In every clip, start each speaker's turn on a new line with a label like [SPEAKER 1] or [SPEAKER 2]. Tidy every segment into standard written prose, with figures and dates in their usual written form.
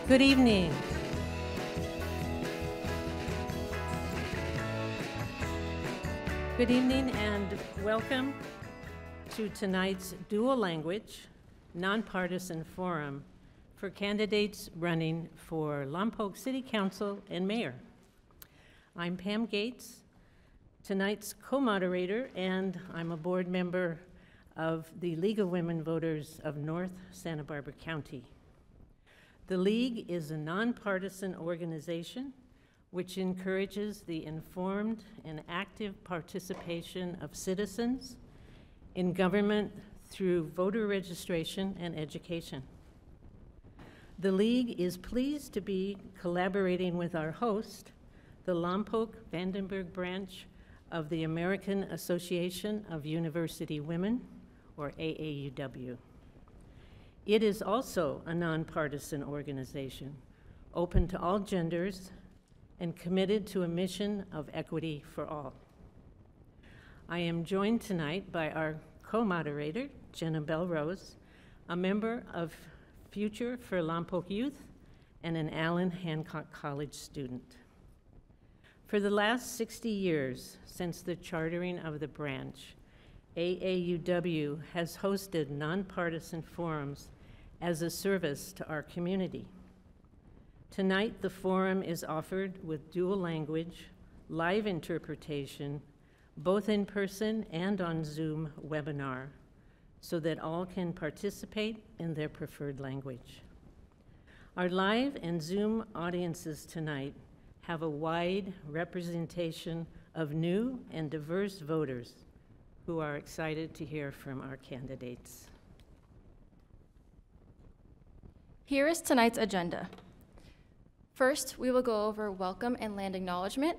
[SPEAKER 1] Good evening. Good evening and welcome to tonight's dual language, nonpartisan forum for candidates running for Lompoc City Council and Mayor. I'm Pam Gates, tonight's co-moderator, and I'm a board member of the League of Women Voters of North Santa Barbara County. The League is a nonpartisan organization which encourages the informed and active participation of citizens in government through voter registration and education. The League is pleased to be collaborating with our host, the Lompoc Vandenberg branch of the American Association of University Women, or AAUW. It is also a nonpartisan organization, open to all genders and committed to a mission of equity for all. I am joined tonight by our co-moderator, Jenna Bell-Rose, a member of Future for Lompoc Youth and an Allen Hancock College student. For the last 60 years since the chartering of the branch, AAUW has hosted nonpartisan forums as a service to our community. Tonight, the forum is offered with dual language, live interpretation, both in person and on Zoom webinar, so that all can participate in their preferred language. Our live and Zoom audiences tonight have a wide representation of new and diverse voters who are excited to hear from our candidates.
[SPEAKER 2] Here is tonight's agenda. First, we will go over welcome and land acknowledgement,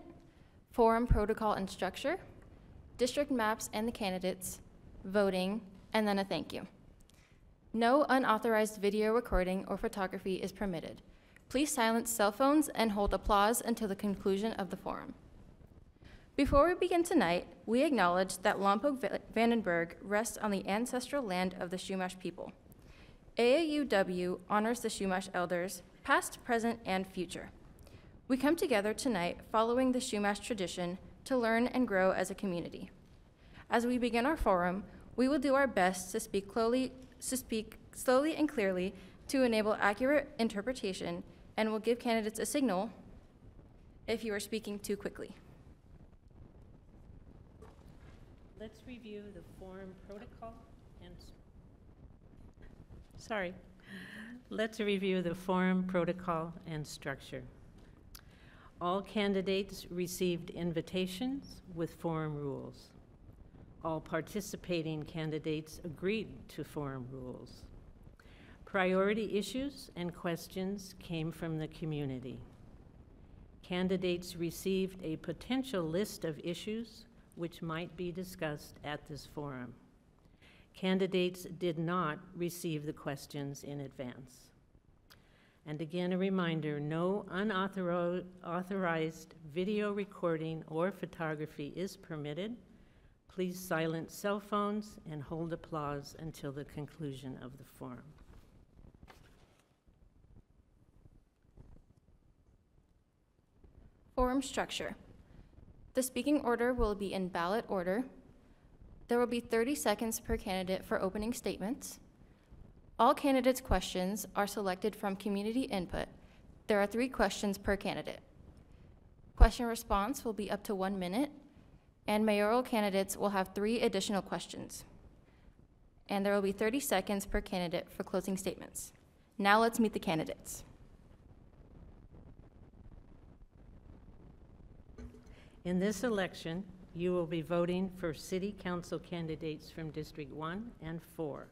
[SPEAKER 2] forum protocol and structure, district maps and the candidates, voting, and then a thank you. No unauthorized video recording or photography is permitted. Please silence cell phones and hold applause until the conclusion of the forum. Before we begin tonight, we acknowledge that Lompoc Vandenberg rests on the ancestral land of the Chumash people. AAUW honors the Chumash elders, past, present, and future. We come together tonight following the Chumash tradition to learn and grow as a community. As we begin our forum, we will do our best to speak slowly and clearly to enable accurate interpretation, and will give candidates a signal if you are speaking too quickly.
[SPEAKER 1] Let's review the forum protocol and Let's review the forum protocol and structure. All candidates received invitations with forum rules. All participating candidates agreed to forum rules. Priority issues and questions came from the community. Candidates received a potential list of issues which might be discussed at this forum. Candidates did not receive the questions in advance. And again, a reminder, no unauthorized video recording or photography is permitted. Please silence cell phones and hold applause until the conclusion of the forum.
[SPEAKER 2] Forum structure. The speaking order will be in ballot order. There will be 30 seconds per candidate for opening statements. All candidates' questions are selected from community input. There are 3 questions per candidate. Question response will be up to 1 minute, and mayoral candidates will have 3 additional questions. And there will be 30 seconds per candidate for closing statements. Now let's meet the candidates.
[SPEAKER 1] In this election, you will be voting for City Council candidates from District 1 and 4.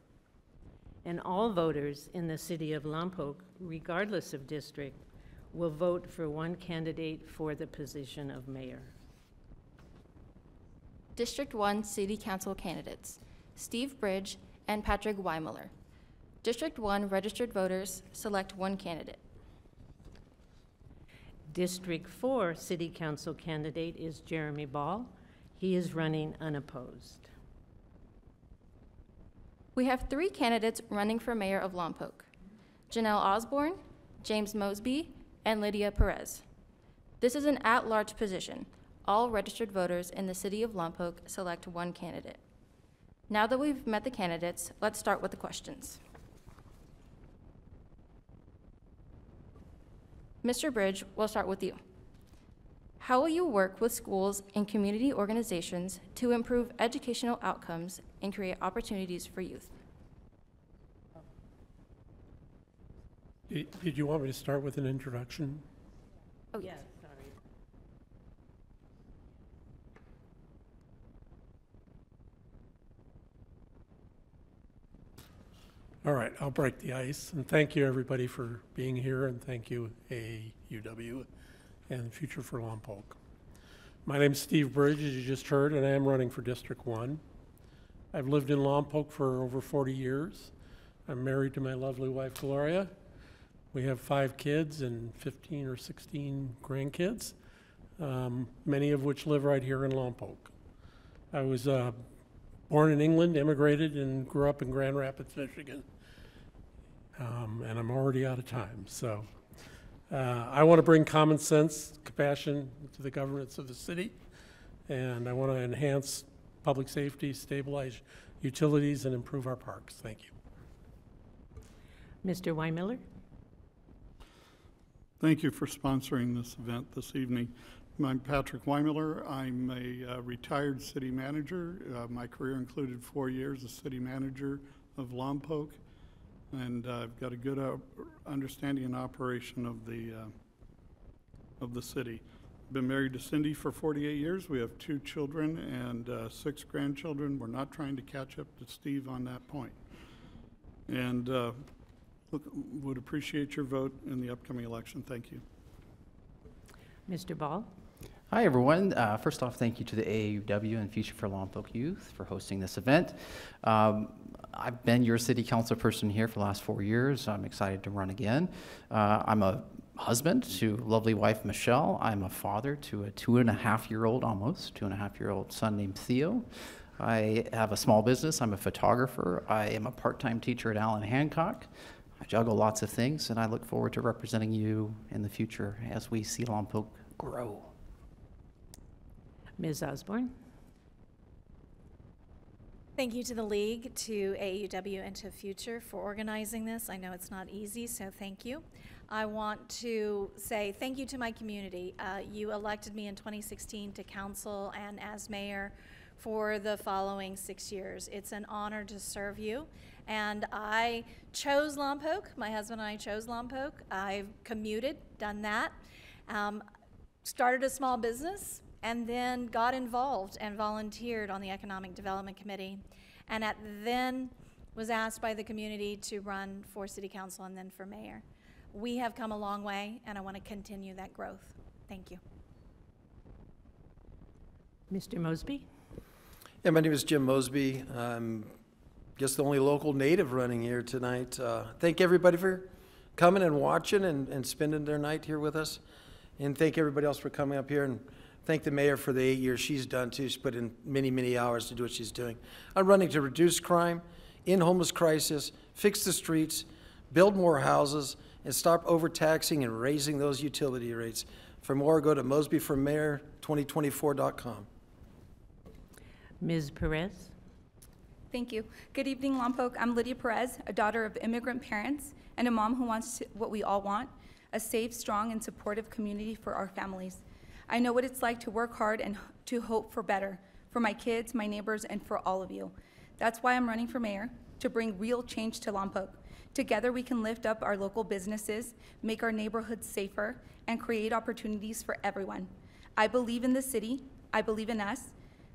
[SPEAKER 1] And all voters in the City of Lompoc, regardless of district, will vote for one candidate for the position of mayor.
[SPEAKER 2] District 1 City Council candidates, Steve Bridge and Patrick Weimiller. District 1 registered voters select one candidate.
[SPEAKER 1] District 4 City Council candidate is Jeremy Ball. He is running unopposed.
[SPEAKER 2] We have 3 candidates running for mayor of Lompoc: Janelle Osborne, James Mosby, and Lydia Perez. This is an at-large position. All registered voters in the city of Lompoc select one candidate. Now that we've met the candidates, let's start with the questions. Mr. Bridge, we'll start with you. How will you work with schools and community organizations to improve educational outcomes and create opportunities for youth?
[SPEAKER 3] Did you want me to start with an introduction?
[SPEAKER 2] Oh, yes.
[SPEAKER 1] sorry.
[SPEAKER 3] All right, I'll break the ice. And thank you, everybody, for being here, and thank you, AUW and Future for Lompoc. My name's Steve Bridge, as you just heard, and I am running for District 1. I've lived in Lompoc for over 40 years. I'm married to my lovely wife, Gloria. We have 5 kids and 15 or 16 grandkids, many of which live right here in Lompoc. I was born in England, immigrated, and grew up in Grand Rapids, Michigan. And I'm already out of time. So I want to bring common sense, compassion to the governance of the city. And I want to enhance public safety, stabilize utilities, and improve our parks. Thank you.
[SPEAKER 1] Mr. Weimiller?
[SPEAKER 4] Thank you for sponsoring this event this evening. I'm Patrick Weimiller. I'm a retired city manager. My career included 4 years as city manager of Lompoc, and I've got a good understanding and operation of the city. Been married to Cindy for 48 years. We have 2 children and 6 grandchildren. We're not trying to catch up to Steve on that point. And would appreciate your vote in the upcoming election. Thank you.
[SPEAKER 1] Mr. Ball?
[SPEAKER 5] Hi, everyone. First off, thank you to the AAUW and Future for Lompoc Youth for hosting this event. I've been your city council person here for the last 4 years. I'm excited to run again. I'm a husband to lovely wife, Michelle. I'm a father to a 2.5-year-old, almost 2.5-year-old son named Theo. I have a small business. I'm a photographer. I am a part-time teacher at Allen Hancock. I juggle lots of things, and I look forward to representing you in the future as we see Lompoc grow.
[SPEAKER 1] Ms. Osborne?
[SPEAKER 6] Thank you to the League, to AUW, and to Future for organizing this. I know it's not easy, so thank you. I want to say thank you to my community. You elected me in 2016 to council and as mayor for the following 6 years. It's an honor to serve you. And I chose Lompoc. My husband and I chose Lompoc. I've commuted, done that. Started a small business, and then got involved and volunteered on the Economic Development Committee. And then was asked by the community to run for city council and then for mayor. We have come a long way, and I want to continue that growth. Thank you.
[SPEAKER 1] Mr. Mosby?
[SPEAKER 7] Yeah, my name is Jim Mosby. Guess the only local native running here tonight. Thank everybody for coming and watching and spending their night here with us. And thank everybody else for coming up here, and thank the mayor for the 8 years she's done too. She's put in many, many hours to do what she's doing. I'm running to reduce crime, end homeless crisis, fix the streets, build more houses, and stop overtaxing and raising those utility rates. For more, go to mosbyformayor2024.com.
[SPEAKER 1] Ms. Perez?
[SPEAKER 8] Thank you. Good evening, Lompoc. I'm Lydia Perez, a daughter of immigrant parents and a mom who wants what we all want, a safe, strong, and supportive community for our families. I know what it's like to work hard and to hope for better, for my kids, my neighbors, and for all of you. That's why I'm running for mayor, to bring real change to Lompoc. Together we can lift up our local businesses, make our neighborhoods safer, and create opportunities for everyone. I believe in the city. I believe in us.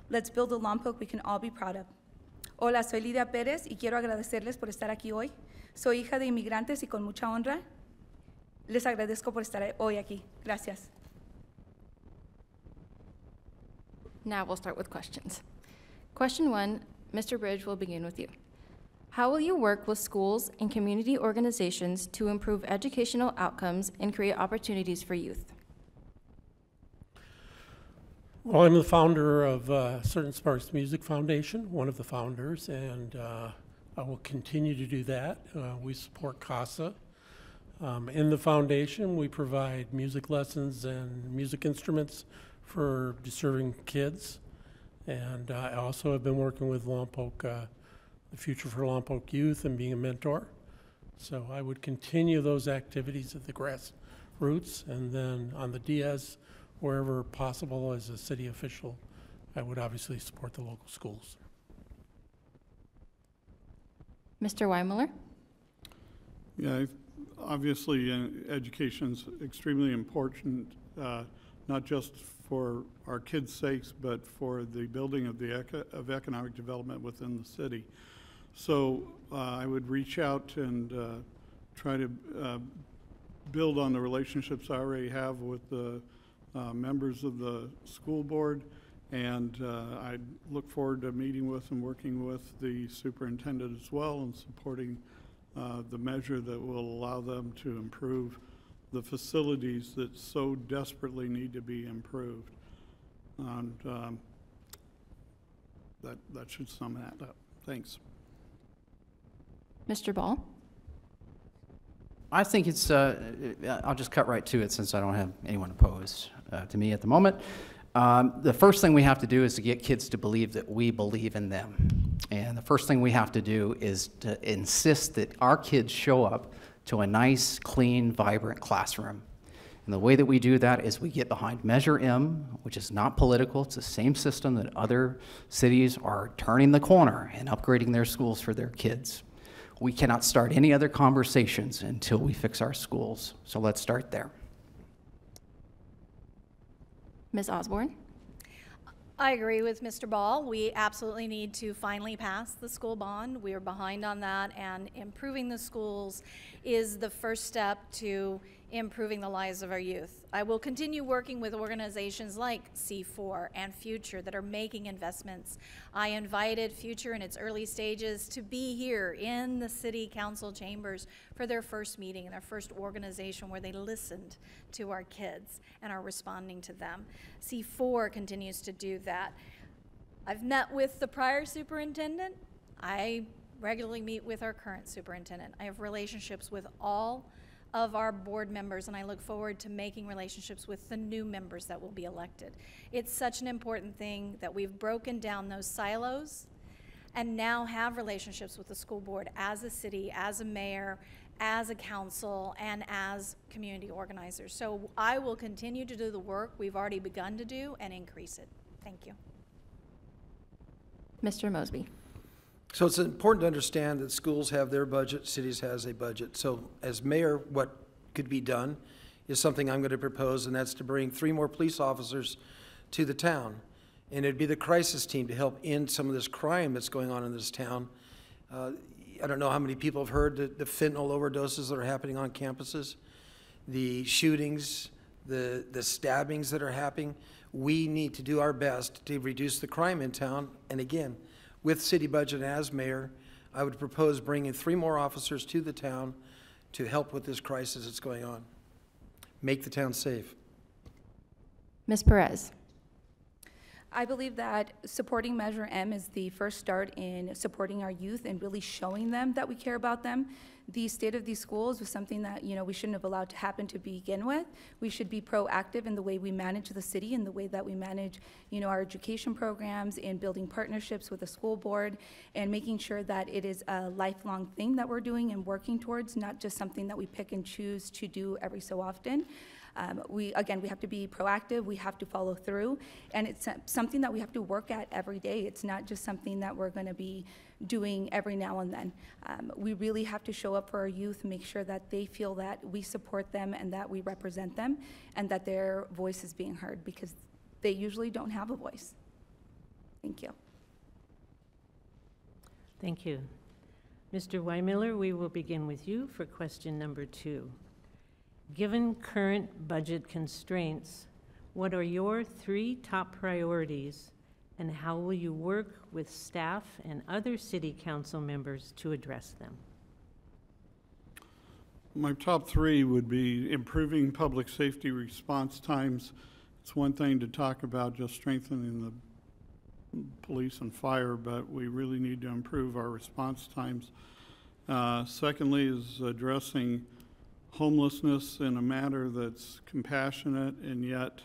[SPEAKER 8] Let's build a Lompoc we can all be proud of. Hola, soy Lidia Pérez y quiero agradecerles por estar aquí hoy. Soy hija de inmigrantes y con mucha honra les agradezco por estar hoy aquí. Gracias.
[SPEAKER 2] Now we'll start with questions. Question 1, Mr. Bridge, will begin with you. How will you work with schools and community organizations to improve educational outcomes and create opportunities for youth?
[SPEAKER 3] Well, I'm the founder of Certain Sparks Music Foundation, one of the founders, and I will continue to do that. We support CASA. In the foundation, we provide music lessons and music instruments for deserving kids. And I also have been working with Lompoc, the Future for Lompoc Youth, and being a mentor. So I would continue those activities at the grassroots, and then on the Diaz, wherever possible as a city official, I would obviously support the local schools.
[SPEAKER 2] Mr. Weimiller?
[SPEAKER 4] Yeah, obviously, education's extremely important, not just for our kids' sakes, but for the building of economic development within the city. So I would reach out and try to build on the relationships I already have with the members of the school board, and I look forward to meeting with and working with the superintendent as well and supporting the measure that will allow them to improve the facilities that so desperately need to be improved. And that should sum that up. Thanks.
[SPEAKER 2] Mr. Ball?
[SPEAKER 5] I think it's, I'll just cut right to it since I don't have anyone opposed to me at the moment. The first thing we have to do is to get kids to believe that we believe in them. And the first thing we have to do is to insist that our kids show up to a nice, clean, vibrant classroom. And the way that we do that is we get behind Measure M, which is not political. It's the same system that other cities are turning the corner and upgrading their schools for their kids. We cannot start any other conversations until we fix our schools. So let's start there.
[SPEAKER 2] Ms. Osborne?
[SPEAKER 6] I agree with Mr. Ball. We absolutely need to finally pass the school bond. We are behind on that, and improving the schools is the first step to improving the lives of our youth. I will continue working with organizations like C4 and Future that are making investments. I invited Future in its early stages to be here in the city council chambers for their first meeting and their first organization where they listened to our kids and are responding to them. C4 continues to do that. I've met with the prior superintendent. I regularly meet with our current superintendent. I have relationships with all of our board members, and I look forward to making relationships with the new members that will be elected. It's such an important thing that we've broken down those silos and now have relationships with the school board as a city, as a mayor, as a council, and as community organizers. So I will continue to do the work we've already begun to do and increase it. Thank you.
[SPEAKER 2] Mr. Mosby?
[SPEAKER 7] So it's important to understand that schools have their budget, cities has a budget. So as mayor, what could be done is something I'm going to propose, and that's to bring 3 more police officers to the town. And it'd be the crisis team to help end some of this crime that's going on in this town. I don't know how many people have heard the fentanyl overdoses that are happening on campuses, the shootings, the stabbings that are happening. We need to do our best to reduce the crime in town. And again, with city budget as mayor, I would propose bringing 3 more officers to the town to help with this crisis that's going on. Make the town safe.
[SPEAKER 2] Ms. Perez?
[SPEAKER 8] I believe that supporting Measure M is the first start in supporting our youth and really showing them that we care about them. The state of these schools was something that, we shouldn't have allowed to happen to begin with. We should be proactive in the way we manage the city and the way that we manage, our education programs and building partnerships with the school board and making sure that it is a lifelong thing that we're doing and working towards, not just something that we pick and choose to do every so often. We have to be proactive, we have to follow through, and it's something that we have to work at every day. It's not just something that we're going to be doing every now and then. We really have to show up for our youth, make sure that they feel that we support them and that we represent them and that their voice is being heard, because they usually don't have a voice. Thank you.
[SPEAKER 1] Thank you. Mr. Weimiller, we will begin with you for question number 2. Given current budget constraints, what are your 3 top priorities, and how will you work with staff and other city council members to address them?
[SPEAKER 4] My top 3 would be improving public safety response times. It's one thing to talk about just strengthening the police and fire, but we really need to improve our response times. Secondly is addressing homelessness in a manner that's compassionate and yet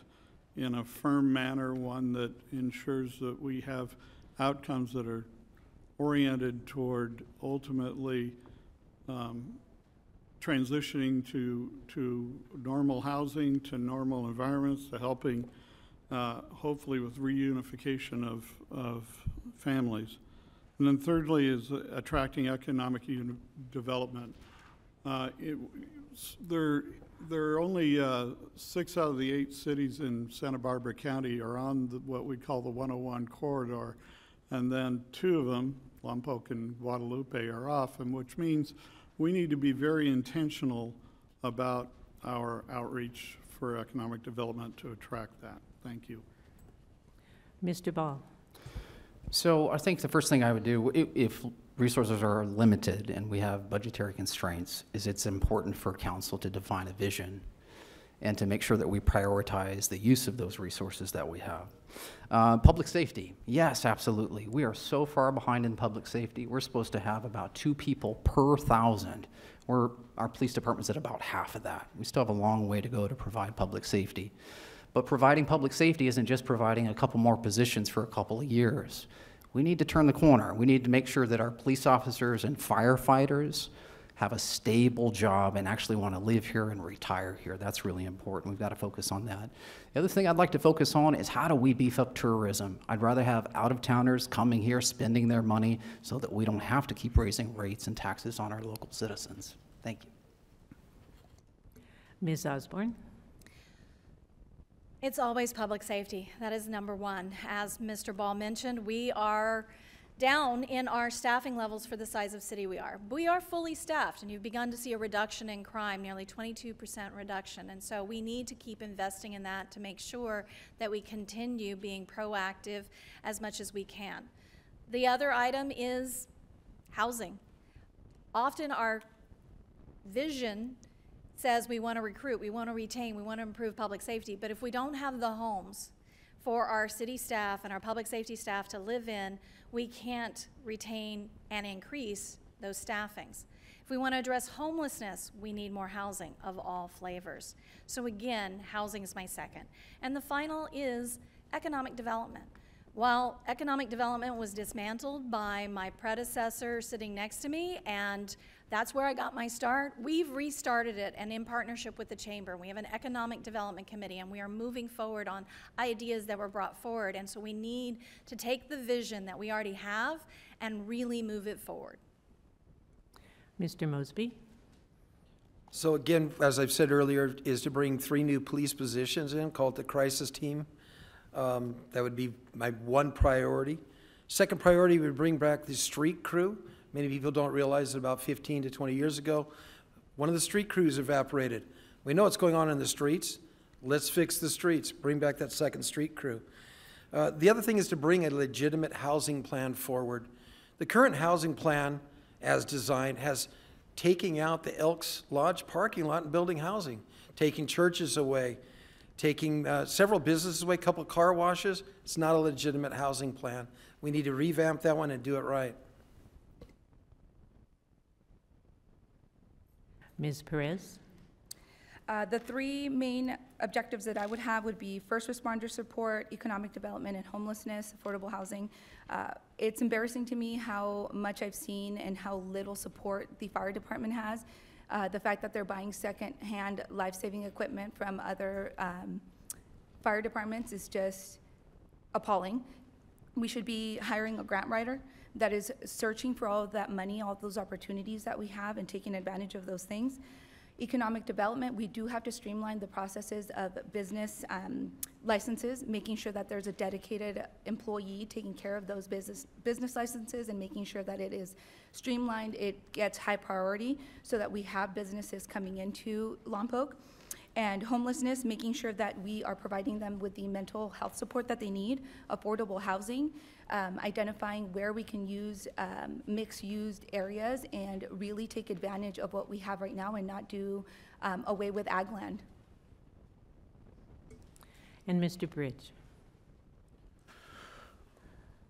[SPEAKER 4] in a firm manner, one that ensures that we have outcomes that are oriented toward ultimately transitioning to normal housing, to normal environments, to helping hopefully with reunification of families. And then thirdly is attracting economic development. There are only 6 out of the 8 cities in Santa Barbara County are on what we call the 101 corridor, and then 2 of them, Lompoc and Guadalupe, are off, and which means we need to be very intentional about our outreach for economic development to attract that. Thank you.
[SPEAKER 1] Mr. Ball.
[SPEAKER 5] So I think the first thing I would do, if resources are limited and we have budgetary constraints, is it's important for council to define a vision and to make sure that we prioritize the use of those resources that we have. Public safety, yes, absolutely. We are so far behind in public safety. We're supposed to have about 2 people per 1,000. Our police department's at about half of that. We still have a long way to go to provide public safety. But providing public safety isn't just providing a couple more positions for a couple of years. We need to turn the corner. We need to make sure that our police officers and firefighters have a stable job and actually want to live here and retire here. That's really important. We've got to focus on that. The other thing I'd like to focus on is how do we beef up tourism? I'd rather have out-of-towners coming here, spending their money so that we don't have to keep raising rates and taxes on our local citizens. Thank you.
[SPEAKER 1] Ms. Osborne.
[SPEAKER 6] It's always public safety. That is number one. As Mr. Ball mentioned, we are down in our staffing levels for the size of city we are. We are fully staffed, and you've begun to see a reduction in crime, nearly 22% reduction. And so we need to keep investing in that to make sure that we continue being proactive as much as we can. The other item is housing. Often our vision says we want to recruit, we want to retain, we want to improve public safety, but if we don't have the homes for our city staff and our public safety staff to live in, we can't retain and increase those staffings. If we want to address homelessness, we need more housing of all flavors. So again, housing is my second. And the final is economic development. While economic development was dismantled by my predecessor sitting next to me, and that's where I got my start, we've restarted it, and in partnership with the Chamber, we have an Economic Development Committee, and we are moving forward on ideas that were brought forward. And so we need to take the vision that we already have and really move it forward.
[SPEAKER 1] Mr. Mosby.
[SPEAKER 7] So again, as I've said earlier, is to bring 3 new police positions in, called the crisis team. That would be my one priority. Second priority would bring back the street crew. Many people don't realize that about 15 to 20 years ago, one of the street crews evaporated. We know what's going on in the streets. Let's fix the streets. Bring back that second street crew. The other thing is to bring a legitimate housing plan forward. The current housing plan, as designed, has taking out the Elks Lodge parking lot and building housing, taking churches away, taking several businesses away, a couple of car washes. It's not a legitimate housing plan. We need to revamp that one and do it right.
[SPEAKER 1] Ms. Perez.
[SPEAKER 8] The 3 main objectives that I would have would be first responder support, economic development, and homelessness, affordable housing. It's embarrassing to me how much I've seen and how little support the fire department has. The fact that they're buying second-hand life-saving equipment from other fire departments is just appalling. We should be hiring a grant writer that is searching for all of that money, all of those opportunities that we have, and taking advantage of those things. Economic development, we do have to streamline the processes of business licenses, making sure that there's a dedicated employee taking care of those business licenses and making sure that it is streamlined, it gets high priority so that we have businesses coming into Lompoc. And homelessness, making sure that we are providing them with the mental health support that they need, affordable housing, identifying where we can use mixed-used areas and really take advantage of what we have right now and not do away with ag land.
[SPEAKER 1] And Mr. Bridge.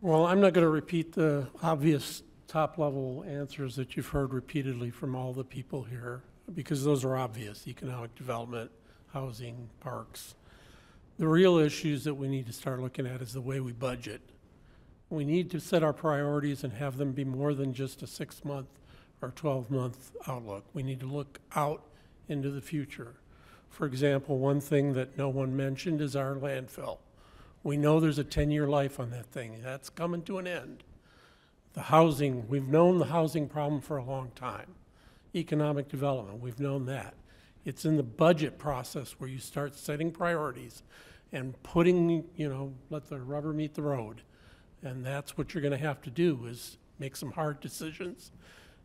[SPEAKER 3] Well, I'm not going to repeat the obvious top-level answers that you've heard repeatedly from all the people here. because those are obvious: economic development, housing, parks. The real issues that we need to start looking at is the way we budget. We need to set our priorities and have them be more than just a 6-month or 12-month outlook. We need to look out into the future. For example, one thing that no one mentioned is our landfill. We know there's a 10-year life on that thing. That's coming to an end. The housing, we've known the housing problem for a long time. Economic development, we've known that. It's in the budget process where you start setting priorities and putting, let the rubber meet the road. And that's what you're going to have to do, is make some hard decisions.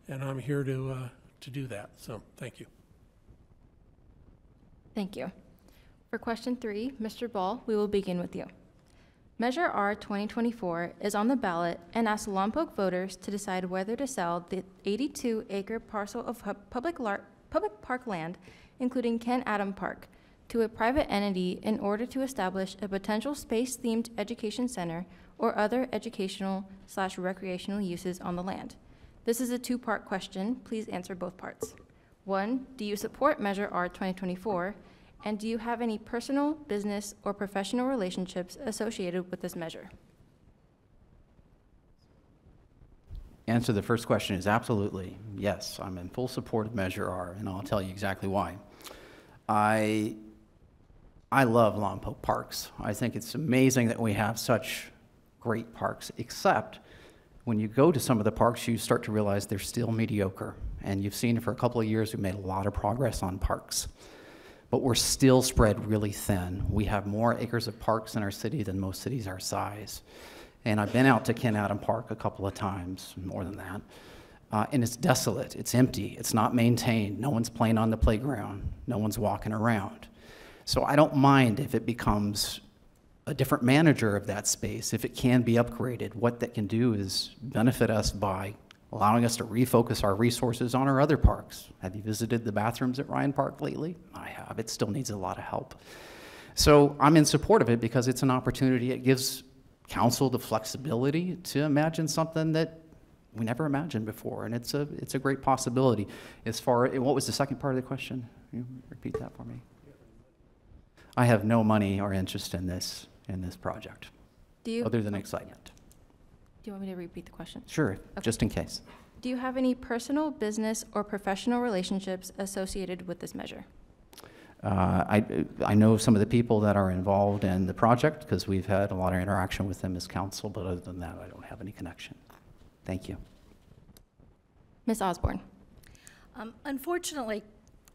[SPEAKER 3] And I'm here to do that. So thank you.
[SPEAKER 2] Thank you. For question 3, Mr. Ball, we will begin with you. Measure R 2024 is on the ballot and asks Lompoc voters to decide whether to sell the 82-acre parcel of public park land, including Ken Adam Park, to a private entity in order to establish a potential space-themed education center or other educational/recreational uses on the land. This is a 2-part question. Please answer both parts. 1, do you support Measure R 2024? And do you have any personal, business, or professional relationships associated with this measure?
[SPEAKER 5] Answer to the first question is absolutely yes. I'm in full support of Measure R, and I'll tell you exactly why. I love Lompoc parks. I think it's amazing that we have such great parks, except when you go to some of the parks, you start to realize they're still mediocre. And you've seen for a couple of years, we've made a lot of progress on parks. But we're still spread really thin. We have more acres of parks in our city than most cities our size. And I've been out to Ken Adam Park a couple of times, more than that. And it's desolate, it's empty, it's not maintained. No one's playing on the playground, no one's walking around. So I don't mind if it becomes a different manager of that space, if it can be upgraded. What that can do is benefit us by allowing us to refocus our resources on our other parks. Have you visited the bathrooms at Ryan Park lately? I have. It still needs a lot of help. So I'm in support of it because it's an opportunity. It gives council the flexibility to imagine something that we never imagined before, and it's a great possibility. As far, what was the second part of the question? Can you repeat that for me? I have no money or interest in this project, other than excitement.
[SPEAKER 2] Do you want me to repeat the question?
[SPEAKER 5] Sure,
[SPEAKER 2] Okay.
[SPEAKER 5] just in case.
[SPEAKER 2] Do you have any personal, business, or professional relationships associated with this measure?
[SPEAKER 5] I know some of the people that are involved in the project because we've had a lot of interaction with them as council, but other than that, I don't have any connection. Thank you.
[SPEAKER 2] Ms. Osborne.
[SPEAKER 6] Unfortunately,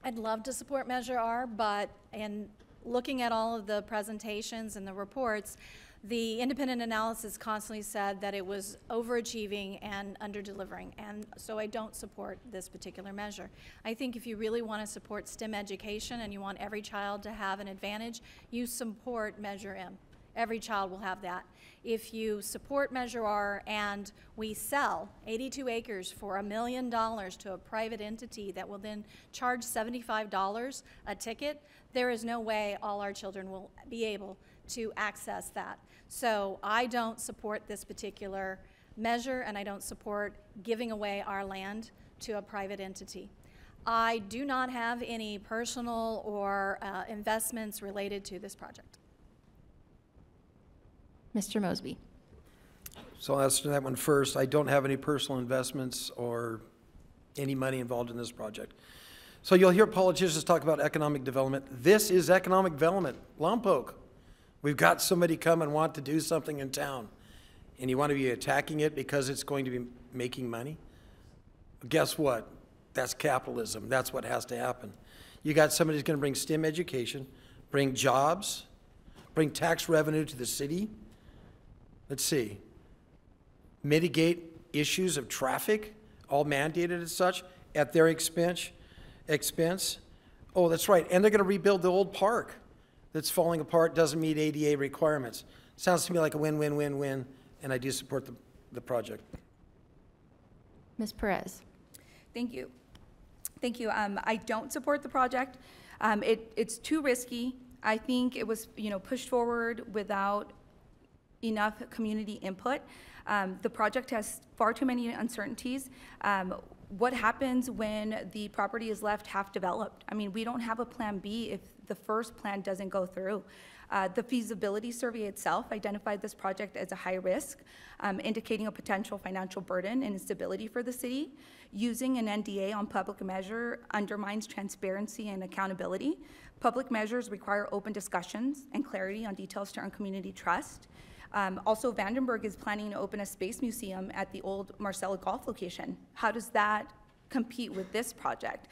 [SPEAKER 6] I'd love to support Measure R, but in looking at all of the presentations and the reports, the independent analysis constantly said that it was overachieving and under-delivering, and so I don't support this particular measure. I think if you really want to support STEM education and you want every child to have an advantage, you support Measure M. Every child will have that. If you support Measure R and we sell 82 acres for $1 million to a private entity that will then charge $75 a ticket, there is no way all our children will be able to access that. So I don't support this particular measure, and I don't support giving away our land to a private entity. I do not have any personal or investments related to this project.
[SPEAKER 2] Mr. Mosby.
[SPEAKER 7] So I'll answer that one first. I don't have any personal investments or any money involved in this project. So you'll hear politicians talk about economic development. This is economic development. Lompoc. We've got somebody come and want to do something in town, and you want to be attacking it because it's going to be making money? Guess what? That's capitalism. That's what has to happen. You got somebody who's going to bring STEM education, bring jobs, bring tax revenue to the city. Let's see. Mitigate issues of traffic, all mandated as such, at their expense. Oh, that's right. And they're going to rebuild the old park that's falling apart, doesn't meet ADA requirements. Sounds to me like a win-win-win-win, and I do support the project.
[SPEAKER 2] Ms. Perez.
[SPEAKER 8] Thank you. Thank you. I don't support the project. It's too risky. I think it was, pushed forward without enough community input. The project has far too many uncertainties. What happens when the property is left half developed? I mean, we don't have a plan B if the first plan doesn't go through. The feasibility survey itself identified this project as a high risk, indicating a potential financial burden and instability for the city. Using an NDA on public measure undermines transparency and accountability. Public measures require open discussions and clarity on details to earn community trust. Also, Vandenberg is planning to open a space museum at the old Marcella Golf location. How does that compete with this project?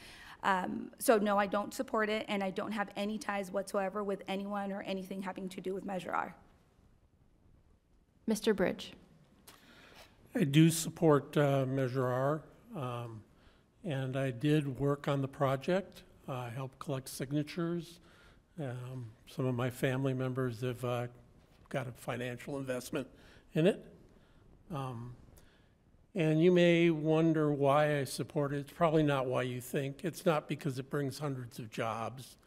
[SPEAKER 8] So no, I don't support it, and I don't have any ties whatsoever with anyone or anything having to do with Measure R.
[SPEAKER 2] Mr. Bridge.
[SPEAKER 3] I do support Measure R, and I did work on the project. I helped collect signatures. Some of my family members have got a financial investment in it. And you may wonder why I support it. It's probably not why you think. It's not because it brings hundreds of jobs.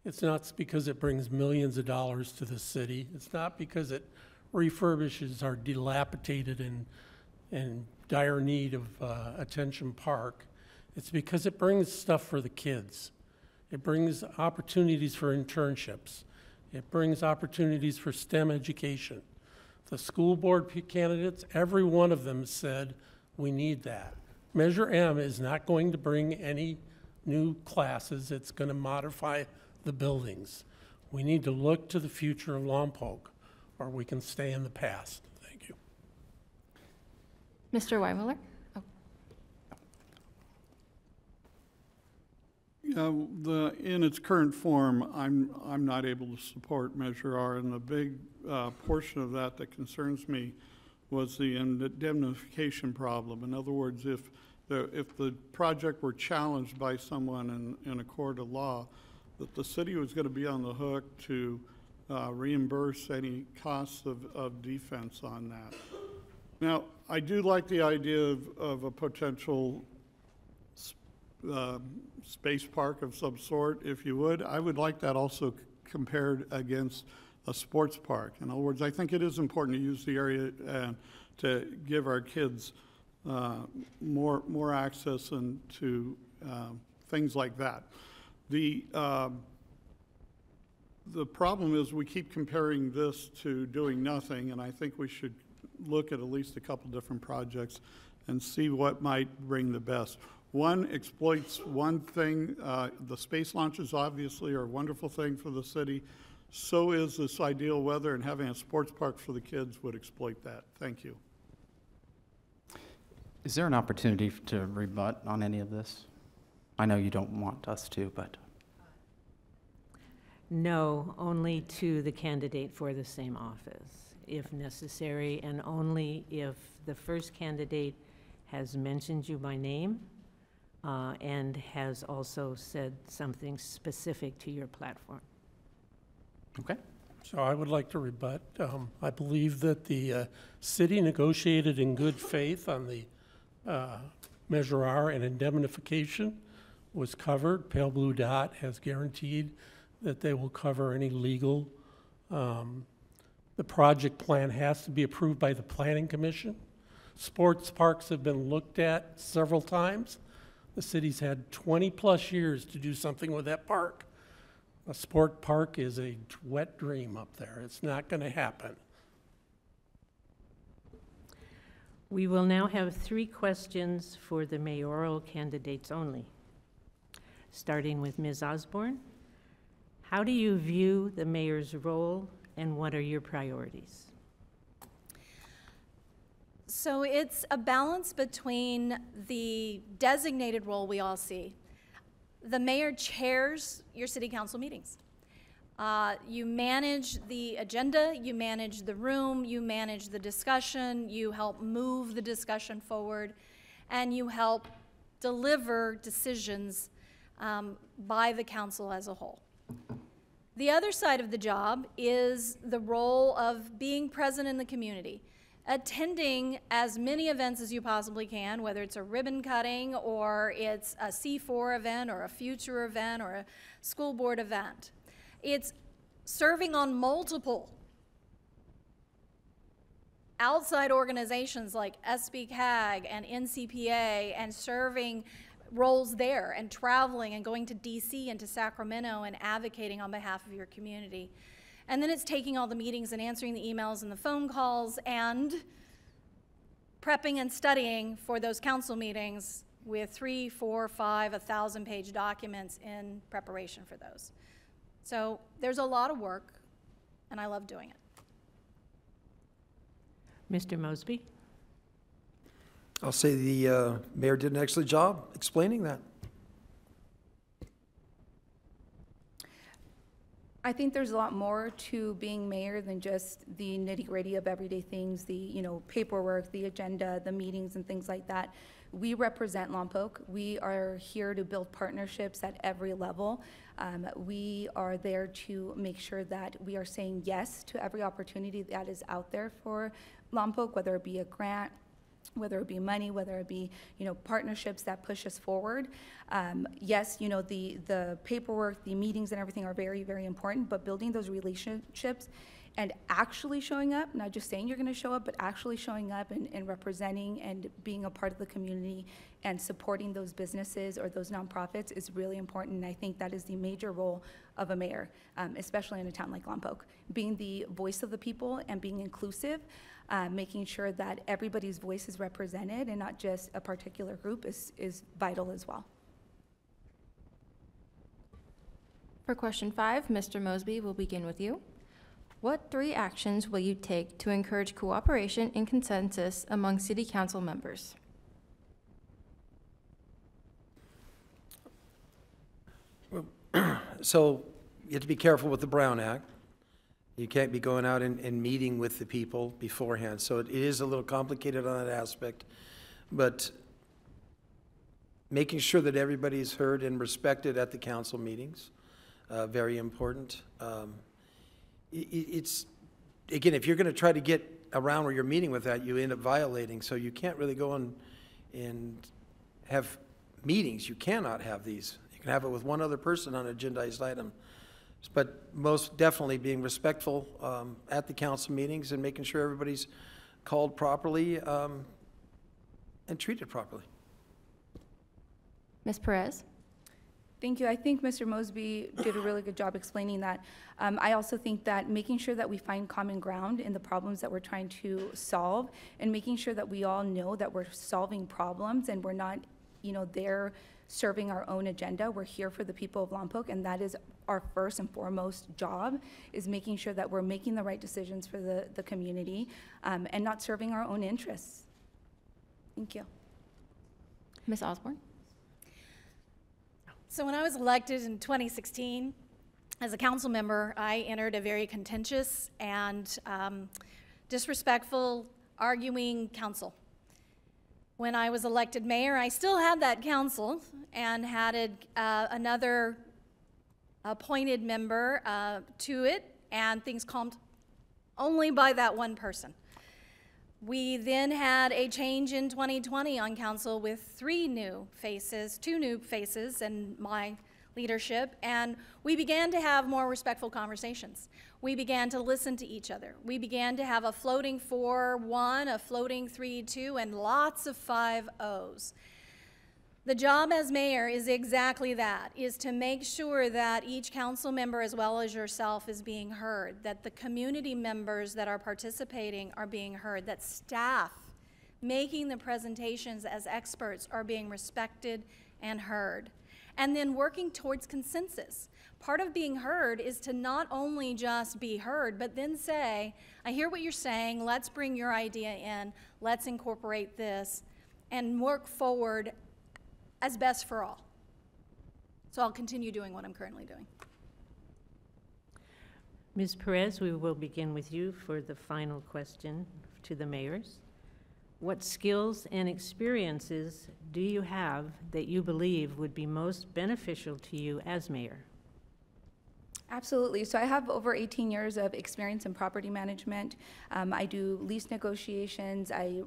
[SPEAKER 3] It's not because it brings millions of dollars to the city. It's not because it refurbishes our dilapidated and dire need of attention park. It's because it brings stuff for the kids. It brings opportunities for internships. It brings opportunities for STEM education. The school board candidates, every one of them said, we need that. Measure M is not going to bring any new classes. It's going to modify the buildings. We need to look to the future of Lompoc, or we can stay in the past. Thank you.
[SPEAKER 2] Mr. Weimiller?
[SPEAKER 4] In its current form, I'm not able to support Measure R, and the big portion of that concerns me was the indemnification problem. In other words, if the project were challenged by someone in a court of law, that the city was going to be on the hook to reimburse any costs of defense on that. Now, I do like the idea of a potential space park of some sort, if you would. I would like that also compared against a sports park. In other words, I think it is important to use the area to give our kids more access and to things like that. The problem is we keep comparing this to doing nothing, and I think we should look at least a couple different projects and see what might bring the best. One exploits one thing. The space launches obviously are a wonderful thing for the city. So is this ideal weather, and having a sports park for the kids would exploit that. Thank you.
[SPEAKER 5] Is there an opportunity to rebut on any of this? I know you don't want us to, but.
[SPEAKER 1] No, only to the candidate for the same office, if necessary, and only if the first candidate has mentioned you by name and has also said something specific to your platform.
[SPEAKER 5] Okay.
[SPEAKER 3] So I would like to rebut. I believe that the city negotiated in good faith on the Measure R, and indemnification was covered. Pale Blue Dot has guaranteed that they will cover any legal. The project plan has to be approved by the Planning Commission. Sports parks have been looked at several times. The city's had 20+ years to do something with that park. A sport park is a wet dream up there. It's not going to happen.
[SPEAKER 1] We will now have 3 questions for the mayoral candidates only. Starting with Ms. Osborne. How do you view the mayor's role, and what are your priorities?
[SPEAKER 6] So it's a balance between the designated role we all see. The mayor chairs your city council meetings. You manage the agenda, you manage the room, you manage the discussion, you help move the discussion forward, and you help deliver decisions by the council as a whole. The other side of the job is the role of being present in the community, attending as many events as you possibly can, whether it's a ribbon cutting or it's a C4 event or a future event or a school board event. It's serving on multiple outside organizations like SBCAG and NCPA and serving roles there and traveling and going to DC and to Sacramento and advocating on behalf of your community. And then it's taking all the meetings and answering the emails and the phone calls and prepping and studying for those council meetings with 3, 4, 5, 1,000-page documents in preparation for those. So there's a lot of work, and I love doing it.
[SPEAKER 1] Mr. Mosby?
[SPEAKER 7] I'll say the mayor did an excellent job explaining that.
[SPEAKER 8] I think there's a lot more to being mayor than just the nitty-gritty of everyday things, the paperwork, the agenda, the meetings and things like that. We represent Lompoc. We are here to build partnerships at every level. We are there to make sure that we are saying yes to every opportunity that is out there for Lompoc, whether it be a grant, whether it be money, whether it be, partnerships that push us forward. Yes, the paperwork, the meetings and everything are very, very important, but building those relationships and actually showing up, not just saying you're gonna show up, but actually showing up and representing and being a part of the community and supporting those businesses or those nonprofits is really important. And I think that is the major role of a mayor, especially in a town like Lompoc. Being the voice of the people and being inclusive, making sure that everybody's voice is represented and not just a particular group is vital as well.
[SPEAKER 2] For question 5, Mr. Mosby, we'll begin with you. What 3 actions will you take to encourage cooperation and consensus among City Council members?
[SPEAKER 7] So you have to be careful with the Brown Act. You can't be going out and meeting with the people beforehand. So it is a little complicated on that aspect. But making sure that everybody is heard and respected at the council meetings, very important. It's, again, if you're going to try to get around where you're meeting with that, you end up violating. So you can't really go and have meetings. You cannot have these. You can have it with one other person on an agendized item. But most definitely being respectful at the council meetings and making sure everybody's called properly and treated properly.
[SPEAKER 2] Ms. Perez?
[SPEAKER 8] Thank you. I think Mr. Mosby did a really good job explaining that. I also think that making sure that we find common ground in the problems that we're trying to solve and making sure that we all know that we're solving problems and we're not, there serving our own agenda. We're here for the people of Lompoc, and that is our first and foremost job, is making sure that we're making the right decisions for the community and not serving our own interests. Thank you.
[SPEAKER 2] Ms. Osborne?
[SPEAKER 6] So when I was elected in 2016, as a council member, I entered a very contentious and disrespectful, arguing council. When I was elected mayor, I still had that council and had another appointed member to it, and things calmed only by that one person. We then had a change in 2020 on council with 2 new faces and my leadership, and we began to have more respectful conversations. We began to listen to each other. We began to have a floating 4-1, a floating 3-2, and lots of 5-0s. The job as mayor is exactly that, is to make sure that each council member as well as yourself is being heard, that the community members that are participating are being heard, that staff making the presentations as experts are being respected and heard. And then working towards consensus. Part of being heard is to not only just be heard, but then say, I hear what you're saying, let's bring your idea in, let's incorporate this, and work forward as best for all. So I'll continue doing what I'm currently doing.
[SPEAKER 1] Ms. Perez, we will begin with you for the final question to the mayors. What skills and experiences do you have that you believe would be most beneficial to you as mayor?
[SPEAKER 8] Absolutely. So I have over 18 years of experience in property management. I do lease negotiations. I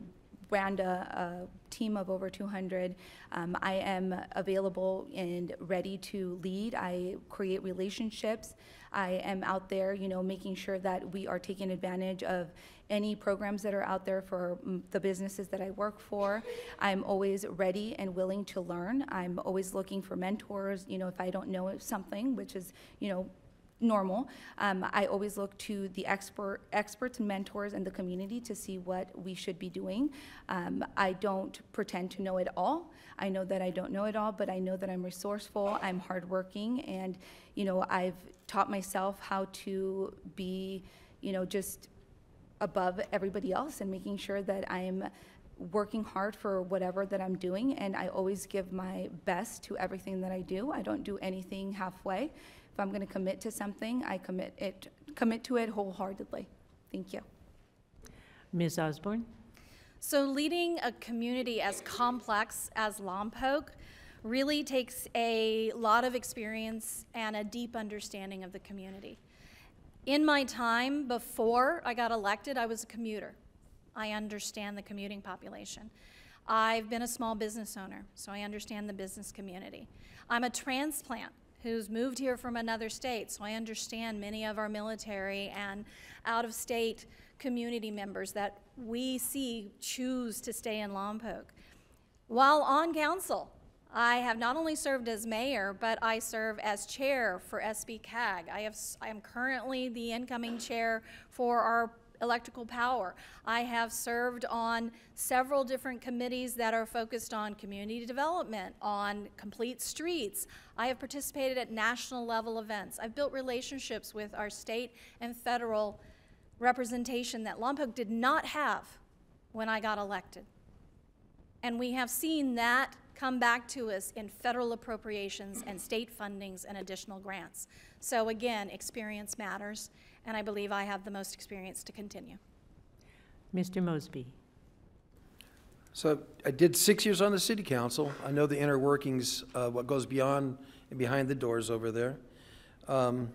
[SPEAKER 8] brand a team of over 200. I am available and ready to lead. I create relationships. I am out there, making sure that we are taking advantage of any programs that are out there for the businesses that I work for. I'm always ready and willing to learn. I'm always looking for mentors, if I don't know something, which is, normal. I always look to the experts and mentors in the community to see what we should be doing. I don't pretend to know it all. I know that I don't know it all, but I know that I'm resourceful, I'm hardworking, and I've taught myself how to be, just above everybody else and making sure that I'm working hard for whatever that I'm doing, and I always give my best to everything that I do. I don't do anything halfway. If I'm going to commit to something, I commit to it wholeheartedly. Thank you.
[SPEAKER 1] Ms. Osborne?
[SPEAKER 6] So leading a community as complex as Lompoc really takes a lot of experience and a deep understanding of the community. In my time before I got elected, I was a commuter. I understand the commuting population. I've been a small business owner, so I understand the business community. I'm a transplant who's moved here from another state, so I understand many of our military and out-of-state community members that we see choose to stay in Lompoc. While on council, I have not only served as mayor, but I serve as chair for SB-CAG. I am currently the incoming chair for our electrical power. I have served on several different committees that are focused on community development, on complete streets. I have participated at national level events. I've built relationships with our state and federal representation that Lompoc did not have when I got elected. And we have seen that come back to us in federal appropriations and state fundings and additional grants. So again, experience matters, and I believe I have the most experience to continue.
[SPEAKER 1] Mr. Mosby?
[SPEAKER 7] So I did 6 years on the city council. I know the inner workings, what goes beyond and behind the doors over there. I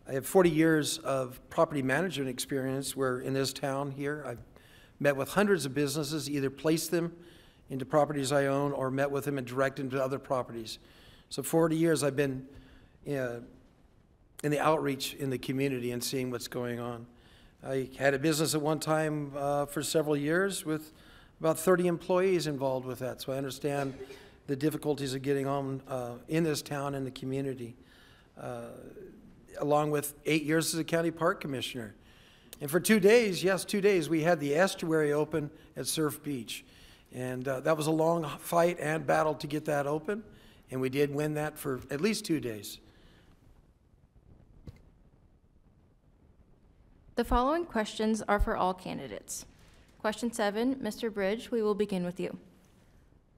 [SPEAKER 7] have 40 years of property management experience where in this town here, I've met with hundreds of businesses, either placed them into properties I own or met with them and directed them to other properties. So 40 years I've been in the outreach in the community and seeing what's going on. I had a business at one time for several years with about 30 employees involved with that, so I understand the difficulties of getting on in this town and the community, along with 8 years as a county park commissioner. And for 2 days, yes, 2 days, we had the estuary open at Surf Beach. And that was a long fight and battle to get that open, and we did win that for at least 2 days.
[SPEAKER 2] The following questions are for all candidates. Question 7, Mr. Bridge, we will begin with you.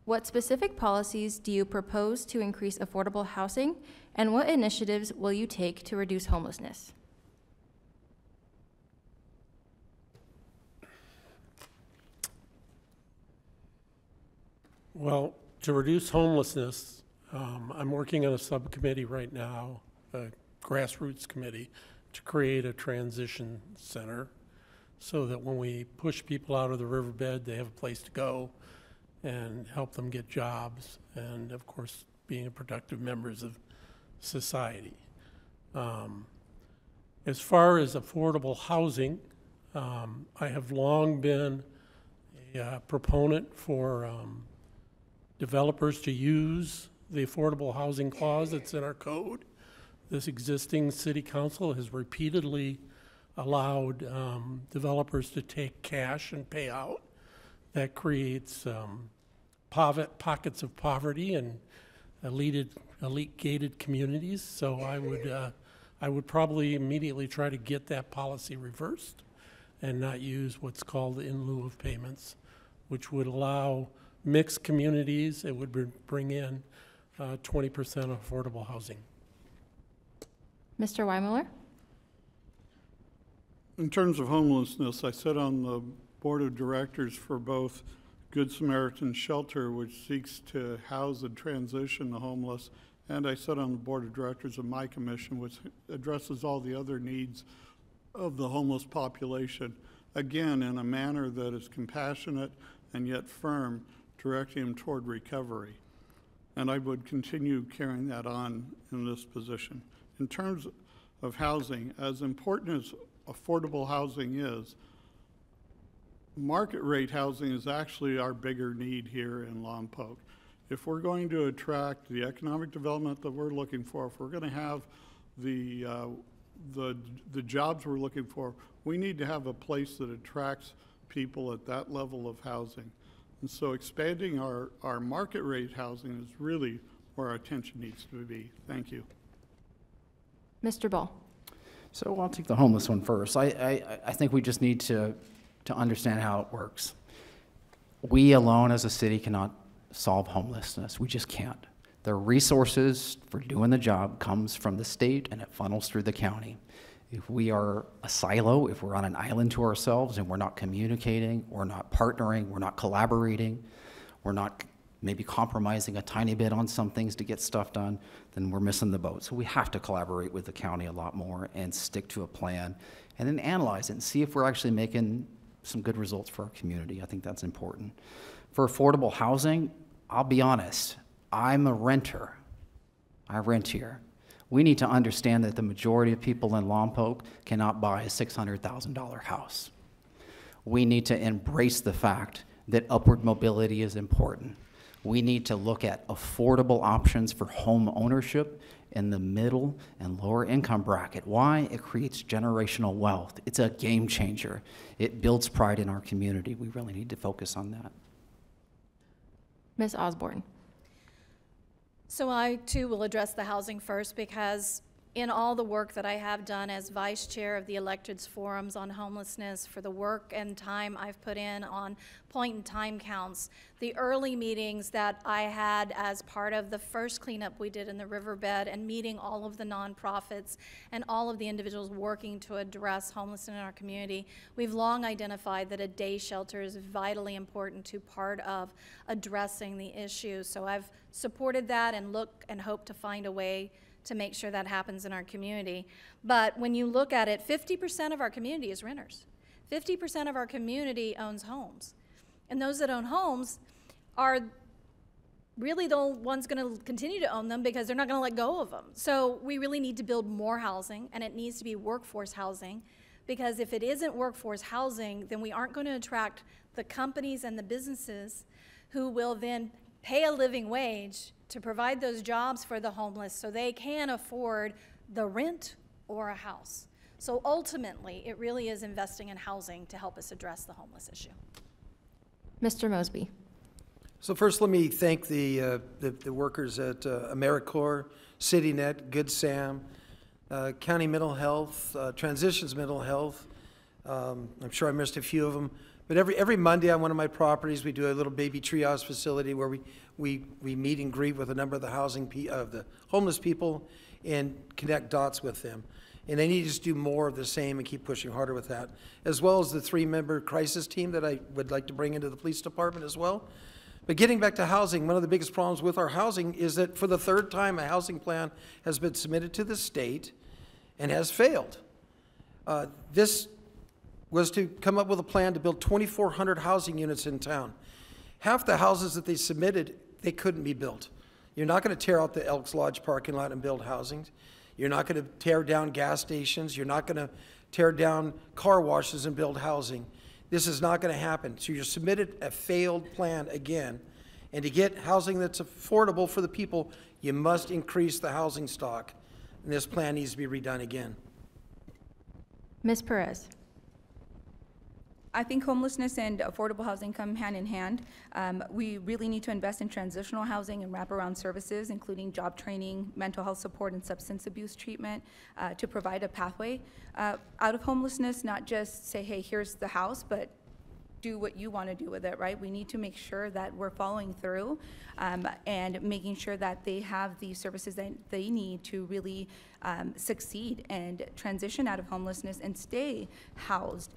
[SPEAKER 2] What specific policies do you propose to increase affordable housing, and what initiatives will you take to reduce homelessness?
[SPEAKER 3] Well, to reduce homelessness, I'm working on a subcommittee right now, a grassroots committee, to create a transition center so that when we push people out of the riverbed, they have a place to go and help them get jobs and, of course, being productive members of society. As far as affordable housing, I have long been a proponent for developers to use the affordable housing clause that's in our code. This existing city council has repeatedly allowed developers to take cash and pay out. That creates pockets of poverty and elite gated communities. So I would probably immediately try to get that policy reversed and not use what's called in lieu of payments, which would allow mixed communities. It would bring in 20% affordable housing.
[SPEAKER 2] Mr. Weimiller?
[SPEAKER 4] In terms of homelessness, I sit on the board of directors for both Good Samaritan Shelter, which seeks to house and transition the homeless, and I sit on the board of directors of my commission, which addresses all the other needs of the homeless population, again, in a manner that is compassionate and yet firm, directing them toward recovery. And I would continue carrying that on in this position. In terms of housing, as important as affordable housing is, market rate housing is actually our bigger need here in Lompoc. If we're going to attract the economic development that we're looking for, if we're going to have the jobs we're looking for, we need to have a place that attracts people at that level of housing. And so expanding our market rate housing is really where our attention needs to be. Thank you.
[SPEAKER 2] Mr. Ball.
[SPEAKER 5] So I'll take the homeless one first. I think we just need to understand how it works. We alone as a city cannot solve homelessness. We just can't. The resources for doing the job comes from the state and it funnels through the county. If we are a silo, if we're on an island to ourselves and we're not communicating, we're not partnering, we're not collaborating, we're not maybe compromising a tiny bit on some things to get stuff done, then we're missing the boat. So we have to collaborate with the county a lot more and stick to a plan and then analyze it and see if we're actually making some good results for our community. I think that's important. For affordable housing, I'll be honest, I'm a renter. I rent here. We need to understand that the majority of people in Lompoc cannot buy a $600,000 house. We need to embrace the fact that upward mobility is important. We need to look at affordable options for home ownership in the middle and lower income bracket. Why? It creates generational wealth. It's a game changer. It builds pride in our community. We really need to focus on that.
[SPEAKER 2] Ms. Osborne.
[SPEAKER 6] So I too will address the housing first, because in all the work that I have done as vice chair of the electeds forums on homelessness, for the work and time I've put in on point and time counts, the early meetings that I had as part of the first cleanup we did in the riverbed, and meeting all of the nonprofits and all of the individuals working to address homelessness in our community, we've long identified that a day shelter is vitally important to part of addressing the issue. So I've supported that and look and hope to find a way to make sure that happens in our community. But when you look at it, 50% of our community is renters. 50% of our community owns homes. And those that own homes are really the ones going to continue to own them, because they're not going to let go of them. So we really need to build more housing, and it needs to be workforce housing, because if it isn't workforce housing, then we aren't going to attract the companies and the businesses who will then pay a living wage to provide those jobs for the homeless so they can afford the rent or a house. So ultimately, it really is investing in housing to help us address the homeless issue.
[SPEAKER 2] Mr. Mosby.
[SPEAKER 7] So first, let me thank the workers at AmeriCorps, CityNet, Good Sam, County Mental Health, Transitions Mental Health. I'm sure I missed a few of them. But every Monday on one of my properties, we do a little baby triage facility where we meet and greet with a number of the homeless people and connect dots with them. And they need to just do more of the same and keep pushing harder with that, as well as the 3-member crisis team that I would like to bring into the police department as well. But getting back to housing, one of the biggest problems with our housing is that for the 3rd time, a housing plan has been submitted to the state and has failed. This was to come up with a plan to build 2,400 housing units in town. Half the houses that they submitted, they couldn't be built. You're not going to tear out the Elks Lodge parking lot and build housing. You're not going to tear down gas stations. You're not going to tear down car washes and build housing. This is not going to happen. So you submitted a failed plan again. And to get housing that's affordable for the people, you must increase the housing stock. And this plan needs to be redone again.
[SPEAKER 2] Ms. Perez.
[SPEAKER 8] I think homelessness and affordable housing come hand in hand. We really need to invest in transitional housing and wraparound services, including job training, mental health support, and substance abuse treatment to provide a pathway out of homelessness, not just say, hey, here's the house, but do what you want to do with it, right? We need to make sure that we're following through and making sure that they have the services that they need to really succeed and transition out of homelessness and stay housed.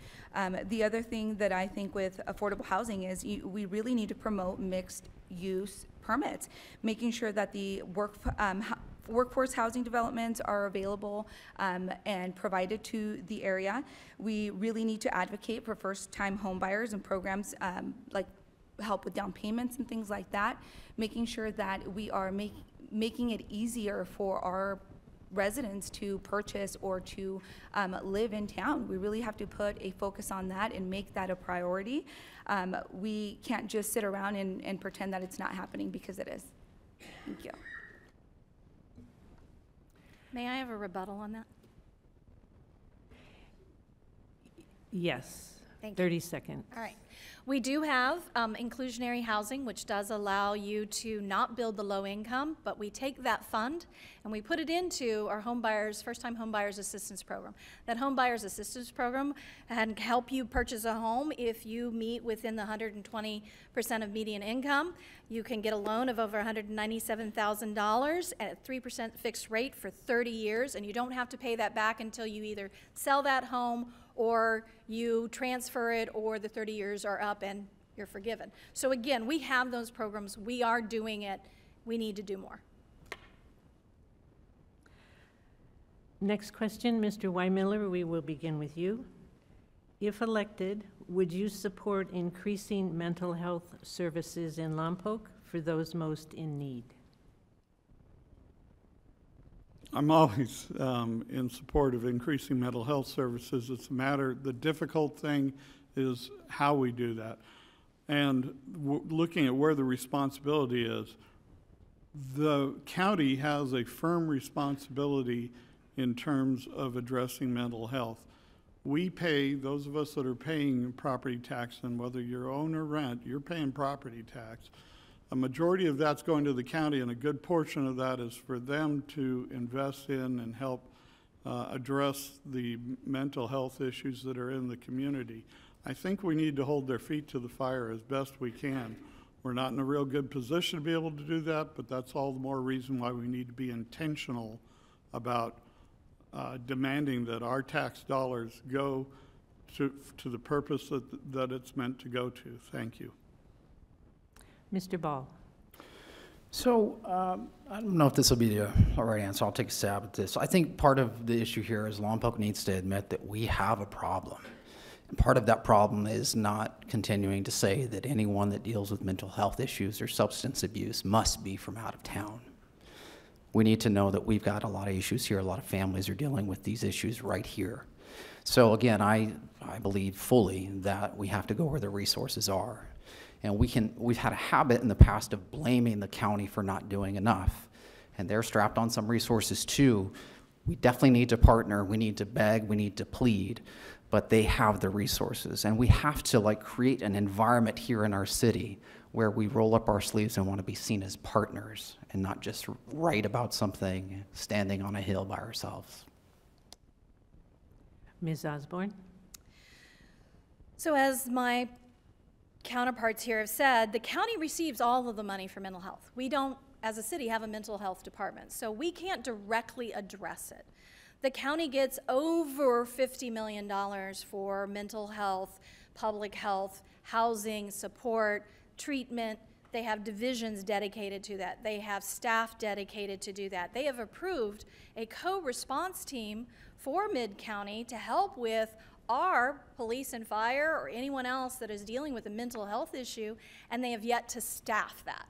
[SPEAKER 8] The other thing that I think with affordable housing is we really need to promote mixed use permits, making sure that the workforce housing developments are available and provided to the area. We really need to advocate for first-time home buyers and programs like help with down payments and things like that, making sure that we are making it easier for our residents to purchase or to live in town. We really have to put a focus on that and make that a priority. We can't just sit around and pretend that it's not happening, because it is. Thank you.
[SPEAKER 6] May I have a rebuttal on that?
[SPEAKER 1] Yes.
[SPEAKER 6] Thank you.
[SPEAKER 1] 30 seconds.
[SPEAKER 6] All right. We do have inclusionary housing, which does allow you to not build the low income, but we take that fund and we put it into our home buyers, first-time home buyers assistance program. That home buyers assistance program can help you purchase a home if you meet within the 120% of median income. You can get a loan of over $197,000 at a 3% fixed rate for 30 years, and you don't have to pay that back until you either sell that home or you transfer it, or the 30 years are up and you're forgiven. So again, we have those programs. We are doing it. We need to do more.
[SPEAKER 1] Next question, Mr. Weimiller, we will begin with you. If elected, would you support increasing mental health services in Lompoc for those most in need?
[SPEAKER 4] I'm always in support of increasing mental health services. It's a matter, the difficult thing is how we do that. And looking at where the responsibility is, the county has a firm responsibility in terms of addressing mental health. We pay, those of us that are paying property tax, and whether you own or rent, you're paying property tax. A majority of that's going to the county, and a good portion of that is for them to invest in and help address the mental health issues that are in the community. I think we need to hold their feet to the fire as best we can. We're not in a real good position to be able to do that, but that's all the more reason why we need to be intentional about demanding that our tax dollars go to the purpose that it's meant to go to. Thank you.
[SPEAKER 1] Mr. Ball.
[SPEAKER 5] So I don't know if this will be the right answer. I'll take a stab at this. I think part of the issue here is Lompoc needs to admit that we have a problem. And part of that problem is not continuing to say that anyone that deals with mental health issues or substance abuse must be from out of town. We need to know that we've got a lot of issues here. A lot of families are dealing with these issues right here. So again, I believe fully that we have to go where the resources are. And we've had a habit in the past of blaming the county for not doing enough. And they're strapped on some resources too. We definitely need to partner, we need to beg, we need to plead, but they have the resources. And we have to create an environment here in our city where we roll up our sleeves and want to be seen as partners and not just write about something standing on a hill by ourselves.
[SPEAKER 1] Ms. Osborne.
[SPEAKER 6] So as my counterparts here have said, the county receives all of the money for mental health. We don't, as a city, have a mental health department, so we can't directly address it. The county gets over $50 million for mental health, public health, housing, support, treatment. They have divisions dedicated to that. They have staff dedicated to do that. They have approved a co-response team for Mid-County to help with our police and fire or anyone else that is dealing with a mental health issue, and they have yet to staff that.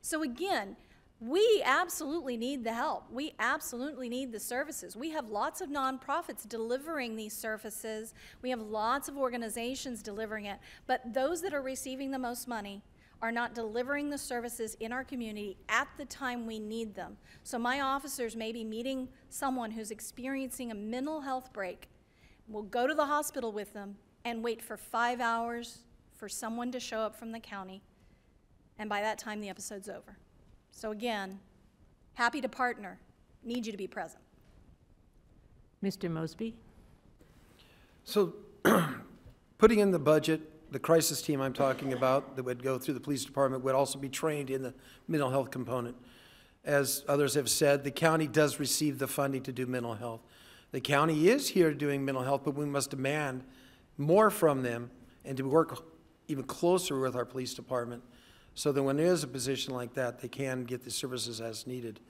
[SPEAKER 6] So again, we absolutely need the help. We absolutely need the services. We have lots of nonprofits delivering these services. We have lots of organizations delivering it, but those that are receiving the most money are not delivering the services in our community at the time we need them. So my officers may be meeting someone who's experiencing a mental health break. We'll go to the hospital with them and wait for 5 hours for someone to show up from the county, and by that time the episode's over. So again, happy to partner, need you to be present.
[SPEAKER 1] Mr. Mosby.
[SPEAKER 7] So putting in the budget, the crisis team I'm talking about that would go through the police department would also be trained in the mental health component. As others have said, the county does receive the funding to do mental health. The county is here doing mental health, but we must demand more from them and to work even closer with our police department so that when there is a position like that, they can get the services as needed.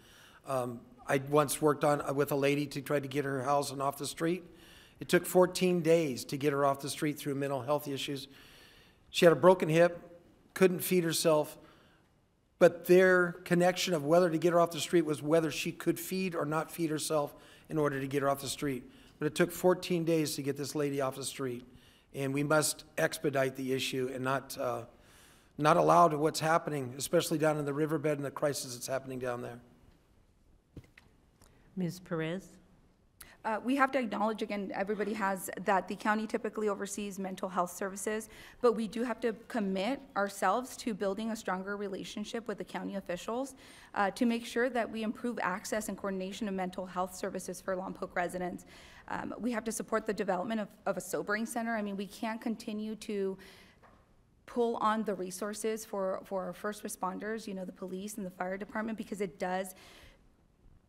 [SPEAKER 7] I once worked with a lady to try to get her house and off the street. It took 14 days to get her off the street through mental health issues. She had a broken hip, couldn't feed herself, but their connection of whether to get her off the street was whether she could feed or not feed herself in order to get her off the street. But it took 14 days to get this lady off the street, and we must expedite the issue and not allow to what's happening, especially down in the riverbed and the crisis that's happening down there.
[SPEAKER 1] Ms. Perez?
[SPEAKER 8] We have to acknowledge, again, everybody has, that the county typically oversees mental health services, but we do have to commit ourselves to building a stronger relationship with the county officials to make sure that we improve access and coordination of mental health services for Lompoc residents. We have to support the development of a sobering center. I mean, we can't continue to pull on the resources for our first responders, you know, the police and the fire department, because it does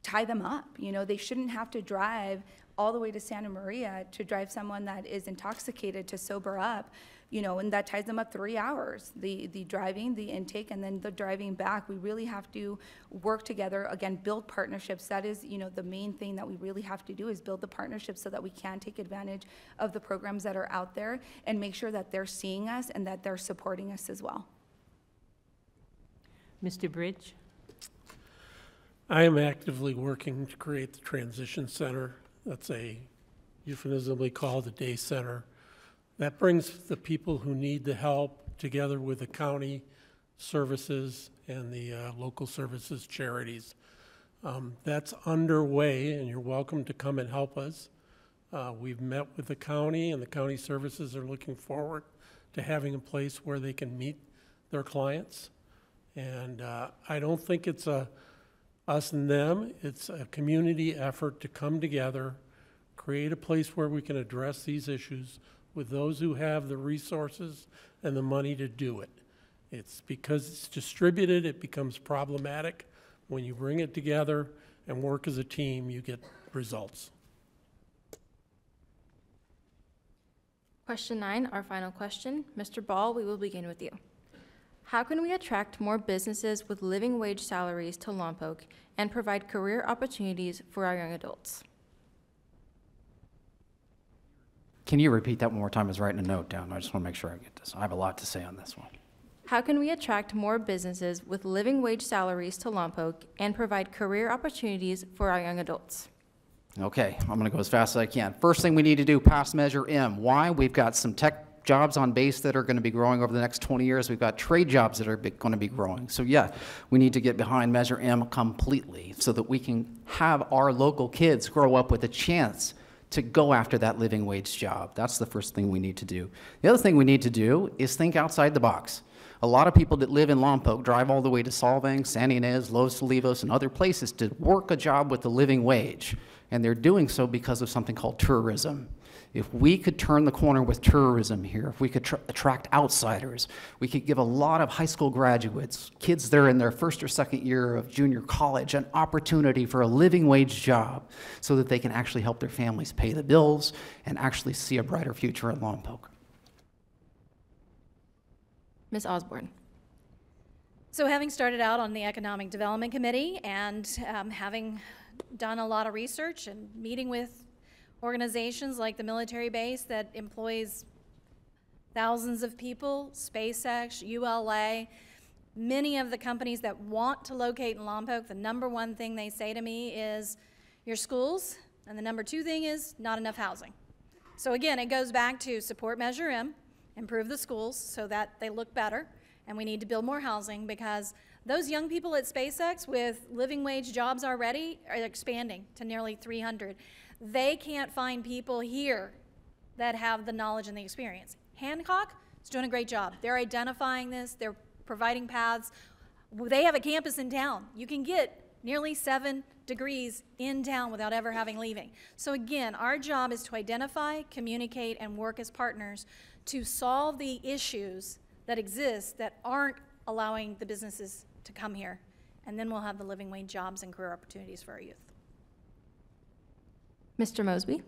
[SPEAKER 8] tie them up. You know, they shouldn't have to drive all the way to Santa Maria to drive someone that is intoxicated to sober up, you know, and that ties them up 3 hours, the driving, the intake, and then the driving back. We really have to work together, again, build partnerships. That is, you know, the main thing that we really have to do is build the partnerships so that we can take advantage of the programs that are out there and make sure that they're seeing us and that they're supporting us as well.
[SPEAKER 1] Mr. Bridge?
[SPEAKER 3] I am actively working to create the transition center. That's a euphemismally called a day center. That brings the people who need the help together with the county services and the local services charities. That's underway, and you're welcome to come and help us. We've met with the county, and the county services are looking forward to having a place where they can meet their clients. And I don't think it's a us and them. It's a community effort to come together, create a place where we can address these issues with those who have the resources and the money to do it. It's because it's distributed, it becomes problematic. When you bring it together and work as a team, you get results.
[SPEAKER 2] Question 9, our final question. Mr. Ball, we will begin with you. How can we attract more businesses with living wage salaries to Lompoc and provide career opportunities for our young adults?
[SPEAKER 5] Can you repeat that one more time? I was writing a note down. I just want to make sure I get this. I have a lot to say on this one.
[SPEAKER 2] How can we attract more businesses with living wage salaries to Lompoc and provide career opportunities for our young adults?
[SPEAKER 5] Okay, I'm going to go as fast as I can. First thing we need to do, pass Measure M. Why? We've got some tech jobs on base that are going to be growing over the next 20 years. We've got trade jobs that are going to be growing. So yeah, we need to get behind Measure M completely so that we can have our local kids grow up with a chance to go after that living wage job. That's the first thing we need to do. The other thing we need to do is think outside the box. A lot of people that live in Lompoc drive all the way to Solvang, San Ynez, Los Olivos, and other places to work a job with the living wage. And they're doing so because of something called tourism. If we could turn the corner with tourism here, if we could attract outsiders, we could give a lot of high school graduates, kids that are in their first or second year of junior college, an opportunity for a living wage job so that they can actually help their families pay the bills and actually see a brighter future at Lompoc.
[SPEAKER 2] Ms. Osborne.
[SPEAKER 6] So having started out on the Economic Development Committee and having done a lot of research and meeting with organizations like the military base that employs thousands of people, SpaceX, ULA, many of the companies that want to locate in Lompoc, the number one thing they say to me is your schools, and the number two thing is not enough housing. So again, it goes back to support Measure M, improve the schools so that they look better, and we need to build more housing because those young people at SpaceX with living wage jobs already are expanding to nearly 300. They can't find people here that have the knowledge and the experience. Hancock is doing a great job. They're identifying this. They're providing paths. They have a campus in town. You can get nearly 7 degrees in town without ever having leaving. So again, our job is to identify, communicate, and work as partners to solve the issues that exist that aren't allowing the businesses to come here. And then we'll have the living wage jobs and career opportunities for our youth.
[SPEAKER 2] Mr. Mosby.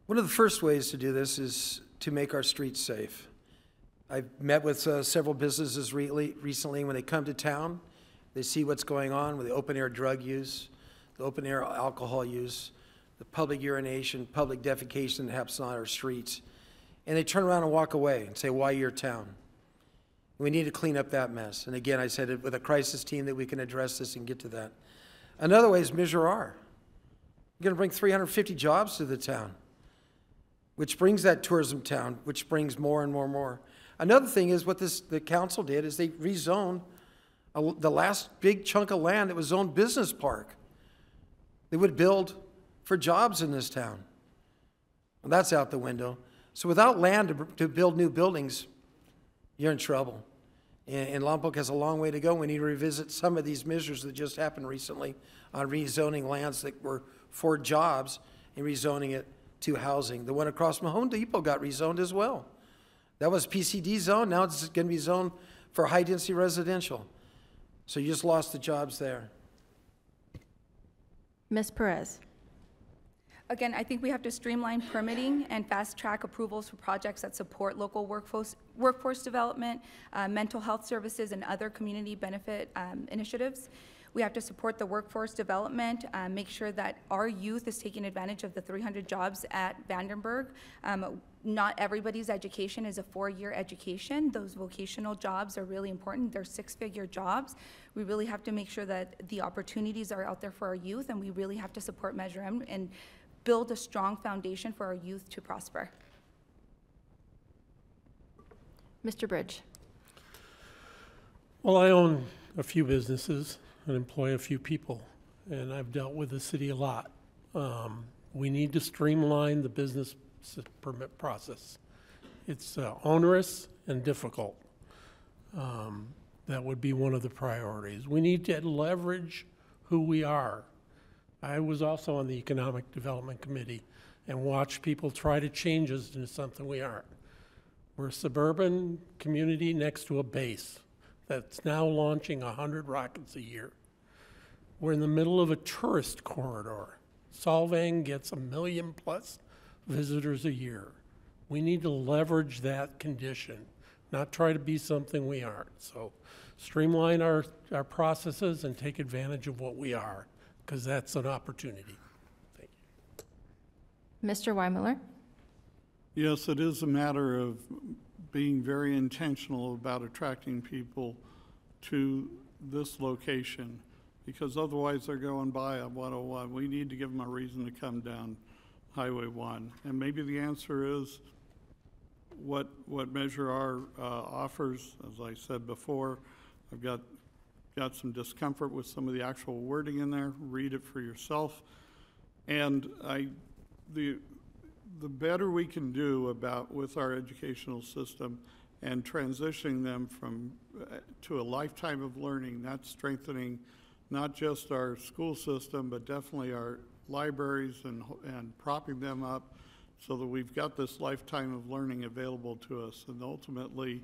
[SPEAKER 7] One of the first ways to do this is to make our streets safe. I've met with several businesses recently. When they come to town, they see what's going on with the open-air drug use, the open-air alcohol use, the public urination, public defecation that happens on our streets. and they turn around and walk away and say, why your town? We need to clean up that mess. And again, I said it with a crisis team that we can address this and get to that. Another way is Mayoral. We're going to bring 350 jobs to the town, which brings that tourism town, which brings more and more and more. Another thing is what the council did is they rezoned the last big chunk of land that was zoned business park. They would build for jobs in this town. Well, that's out the window. So without land to build new buildings, you're in trouble. And Lompoc has a long way to go. We need to revisit some of these measures that just happened recently on rezoning lands that were for jobs and rezoning it to housing. The one across from Home Depot got rezoned as well. That was PCD zone. Now it's going to be zoned for high-density residential. So you just lost the jobs there.
[SPEAKER 2] Ms. Perez.
[SPEAKER 8] Again, I think we have to streamline permitting and fast-track approvals for projects that support local workforce development, mental health services, and other community benefit initiatives. We have to support the workforce development, make sure that our youth is taking advantage of the 300 jobs at Vandenberg. Not everybody's education is a 4-year education. Those vocational jobs are really important. They're 6-figure jobs. We really have to make sure that the opportunities are out there for our youth, and we really have to support Measure M and build a strong foundation for our youth to prosper.
[SPEAKER 2] Mr. Bridge.
[SPEAKER 3] Well, I own a few businesses and employ a few people, and I've dealt with the city a lot. We need to streamline the business permit process. It's onerous and difficult. That would be one of the priorities. We need to leverage who we are. I was also on the Economic Development Committee and watched people try to change us into something we aren't. We're a suburban community next to a base that's now launching 100 rockets a year. We're in the middle of a tourist corridor. Solvang gets 1 million+ visitors a year. We need to leverage that condition, not try to be something we aren't. So streamline our processes and take advantage of what we are, because that's an opportunity. Thank you.
[SPEAKER 2] Mr. Weimiller.
[SPEAKER 4] Yes, it is a matter of being very intentional about attracting people to this location, because otherwise they're going by on 101. We need to give them a reason to come down Highway 1. And maybe the answer is what Measure R offers. As I said before, I've got some discomfort with some of the actual wording in there. Read it for yourself. And the better we can do with our educational system and transitioning them to a lifetime of learning, that's strengthening not just our school system, but definitely our libraries and propping them up so that we've got this lifetime of learning available to us. And ultimately,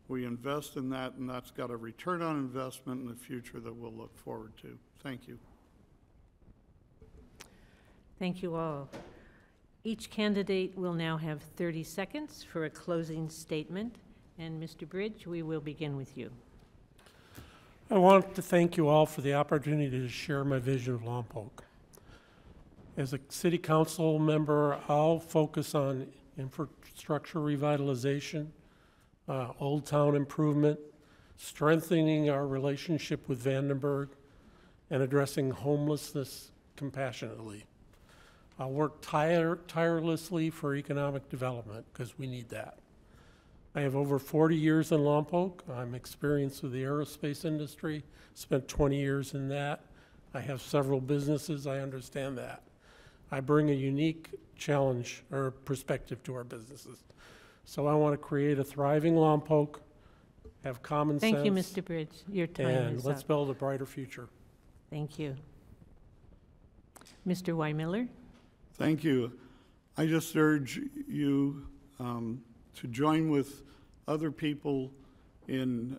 [SPEAKER 4] we invest in that, and that's got a return on investment in the future that we'll look forward to. Thank you.
[SPEAKER 1] Thank you all. Each candidate will now have 30 seconds for a closing statement. And Mr. Bridge, we will begin with you.
[SPEAKER 3] I want to thank you all for the opportunity to share my vision of Lompoc. As a city council member, I'll focus on infrastructure revitalization, Old Town improvement, strengthening our relationship with Vandenberg, and addressing homelessness compassionately. I'll work tirelessly for economic development because we need that. I have over 40 years in Lompoc. I'm experienced with the aerospace industry, spent 20 years in that. I have several businesses, I understand that. I bring a unique challenge or perspective to our businesses. So I want to create a thriving Lompoc, have common sense.
[SPEAKER 1] Thank you, Mr. Bridge. Your time is up.
[SPEAKER 3] And let's build a brighter future.
[SPEAKER 1] Thank you. Mr. Weimiller.
[SPEAKER 4] Thank you. I just urge you to join with other people in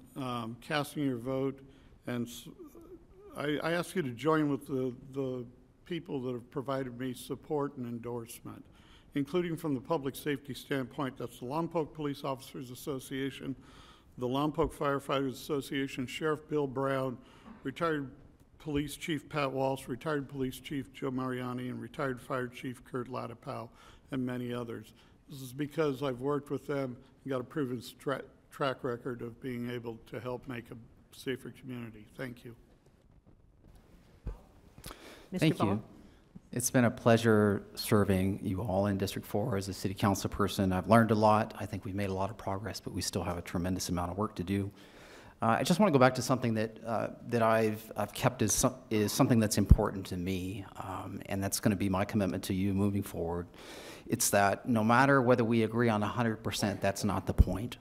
[SPEAKER 4] casting your vote, and I ask you to join with the people that have provided me support and endorsement, including from the public safety standpoint. That's the Lompoc Police Officers Association, the Lompoc Firefighters Association, Sheriff Bill Brown, retired Police Chief Pat Walsh, retired Police Chief Joe Mariani, and retired Fire Chief Kurt Latipow, and many others. This is because I've worked with them and got a proven track record of being able to help make a safer community. Thank you.
[SPEAKER 1] Mr.
[SPEAKER 5] Thank
[SPEAKER 1] Ball?
[SPEAKER 5] you. It's been a pleasure serving you all in District 4 as a city council person. I've learned a lot. I think we've made a lot of progress, but we still have a tremendous amount of work to do. I just want to go back to something that I've kept as something that's important to me, and that's going to be my commitment to you moving forward. It's that no matter whether we agree on 100%, that's not the point.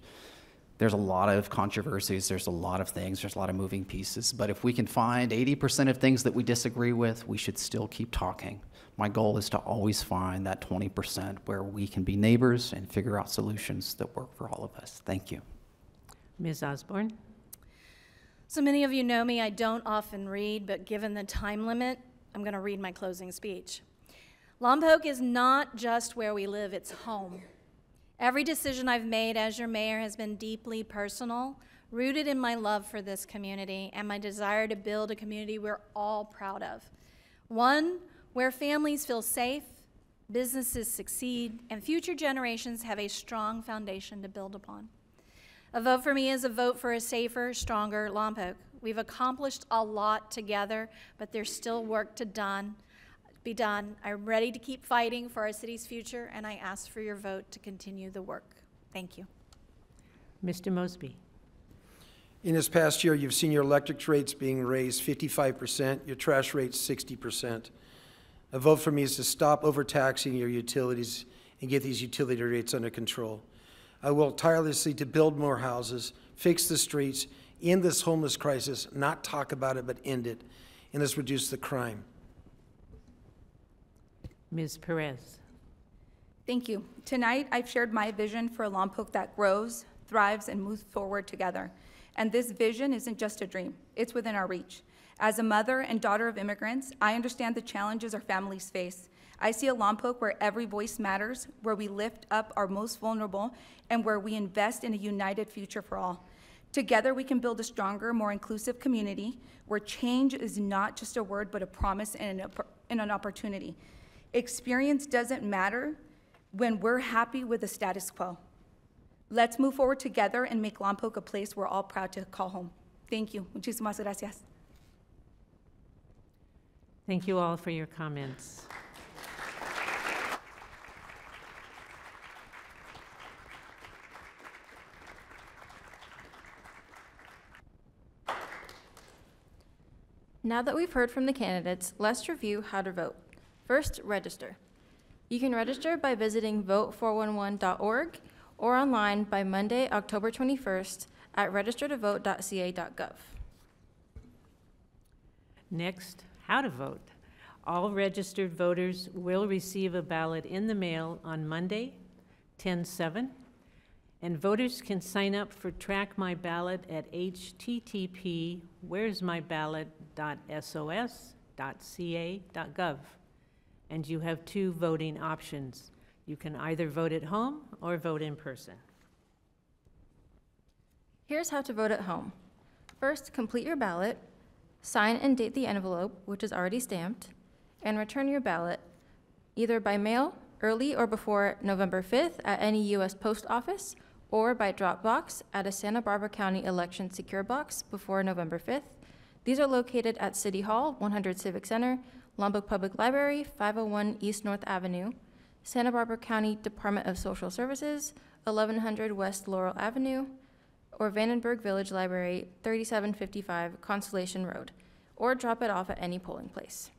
[SPEAKER 5] There's a lot of controversies, there's a lot of things, there's a lot of moving pieces, but if we can find 80% of things that we disagree with, we should still keep talking. My goal is to always find that 20% where we can be neighbors and figure out solutions that work for all of us. Thank you.
[SPEAKER 1] Ms. Osborne?
[SPEAKER 6] So many of you know me, I don't often read, but given the time limit, I'm going to read my closing speech. Lompoc is not just where we live, it's home. Every decision I've made as your mayor has been deeply personal, rooted in my love for this community and my desire to build a community we're all proud of. One where families feel safe, businesses succeed, and future generations have a strong foundation to build upon. A vote for me is a vote for a safer, stronger Lompoc. We've accomplished a lot together, but there's still work to be done. I'm ready to keep fighting for our city's future, and I ask for your vote to continue the work. Thank you.
[SPEAKER 1] Mr. Mosby?
[SPEAKER 7] In this past year, you've seen your electric rates being raised 55%, your trash rates 60%. A vote for me is to stop overtaxing your utilities and get these utility rates under control. I will tirelessly to build more houses, fix the streets, end this homeless crisis, not talk about it, but end it, and let's reduce the crime.
[SPEAKER 1] Ms. Perez?
[SPEAKER 8] Thank you. Tonight, I've shared my vision for a Lompoc that grows, thrives, and moves forward together. And this vision isn't just a dream, it's within our reach. As a mother and daughter of immigrants, I understand the challenges our families face. I see a Lompoc where every voice matters, where we lift up our most vulnerable, and where we invest in a united future for all. Together, we can build a stronger, more inclusive community where change is not just a word, but a promise and an opportunity. Experience doesn't matter when we're happy with the status quo. Let's move forward together and make Lompoc a place we're all proud to call home. Thank you. Muchísimas gracias.
[SPEAKER 1] Thank you all for your comments.
[SPEAKER 2] Now that we've heard from the candidates, let's review how to vote. First, register. You can register by visiting vote411.org or online by Monday, October 21st at registertovote.ca.gov.
[SPEAKER 1] Next, how to vote. All registered voters will receive a ballot in the mail on Monday, 10/7, and voters can sign up for Track My Ballot at http://where'smyballot.sos.ca.gov. And you have two voting options. You can either vote at home or vote in person.
[SPEAKER 2] Here's how to vote at home. First, complete your ballot, sign and date the envelope, which is already stamped, and return your ballot either by mail, early or before November 5th at any U.S. Post Office, or by drop box at a Santa Barbara County election secure box before November 5th. These are located at City Hall, 100 Civic Center, Lompoc Public Library, 501 East North Avenue, Santa Barbara County Department of Social Services, 1100 West Laurel Avenue, or Vandenberg Village Library, 3755 Constellation Road, or drop it off at any polling place.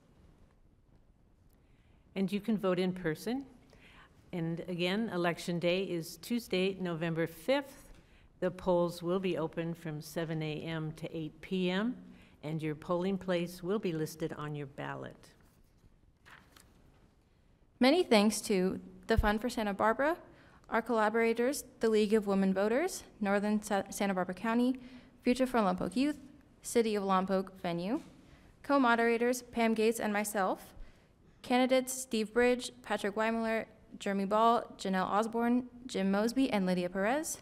[SPEAKER 1] And you can vote in person. And again, Election Day is Tuesday, November 5th. The polls will be open from 7 a.m. to 8 p.m., and your polling place will be listed on your ballot.
[SPEAKER 2] Many thanks to the Fund for Santa Barbara, our collaborators, the League of Women Voters, Northern Santa Barbara County, Future for Lompoc Youth, City of Lompoc Venue, co-moderators Pam Gates and myself, candidates Steve Bridge, Patrick Weimler, Jeremy Ball, Janelle Osborne, Jim Mosby, and Lydia Perez,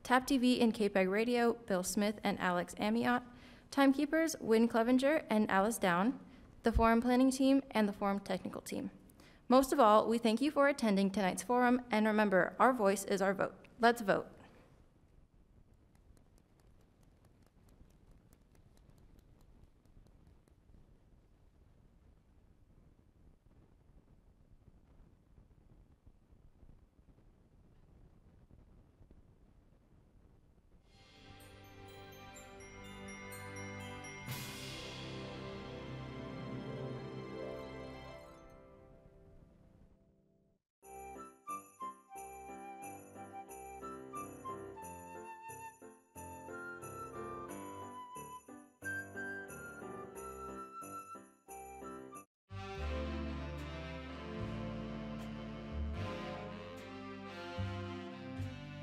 [SPEAKER 2] TAP TV and KPEG Radio, Bill Smith and Alex Amiot, timekeepers Wynn Clevenger and Alice Down, the Forum Planning Team, and the Forum Technical Team. Most of all, we thank you for attending tonight's forum, and remember, our voice is our vote. Let's vote.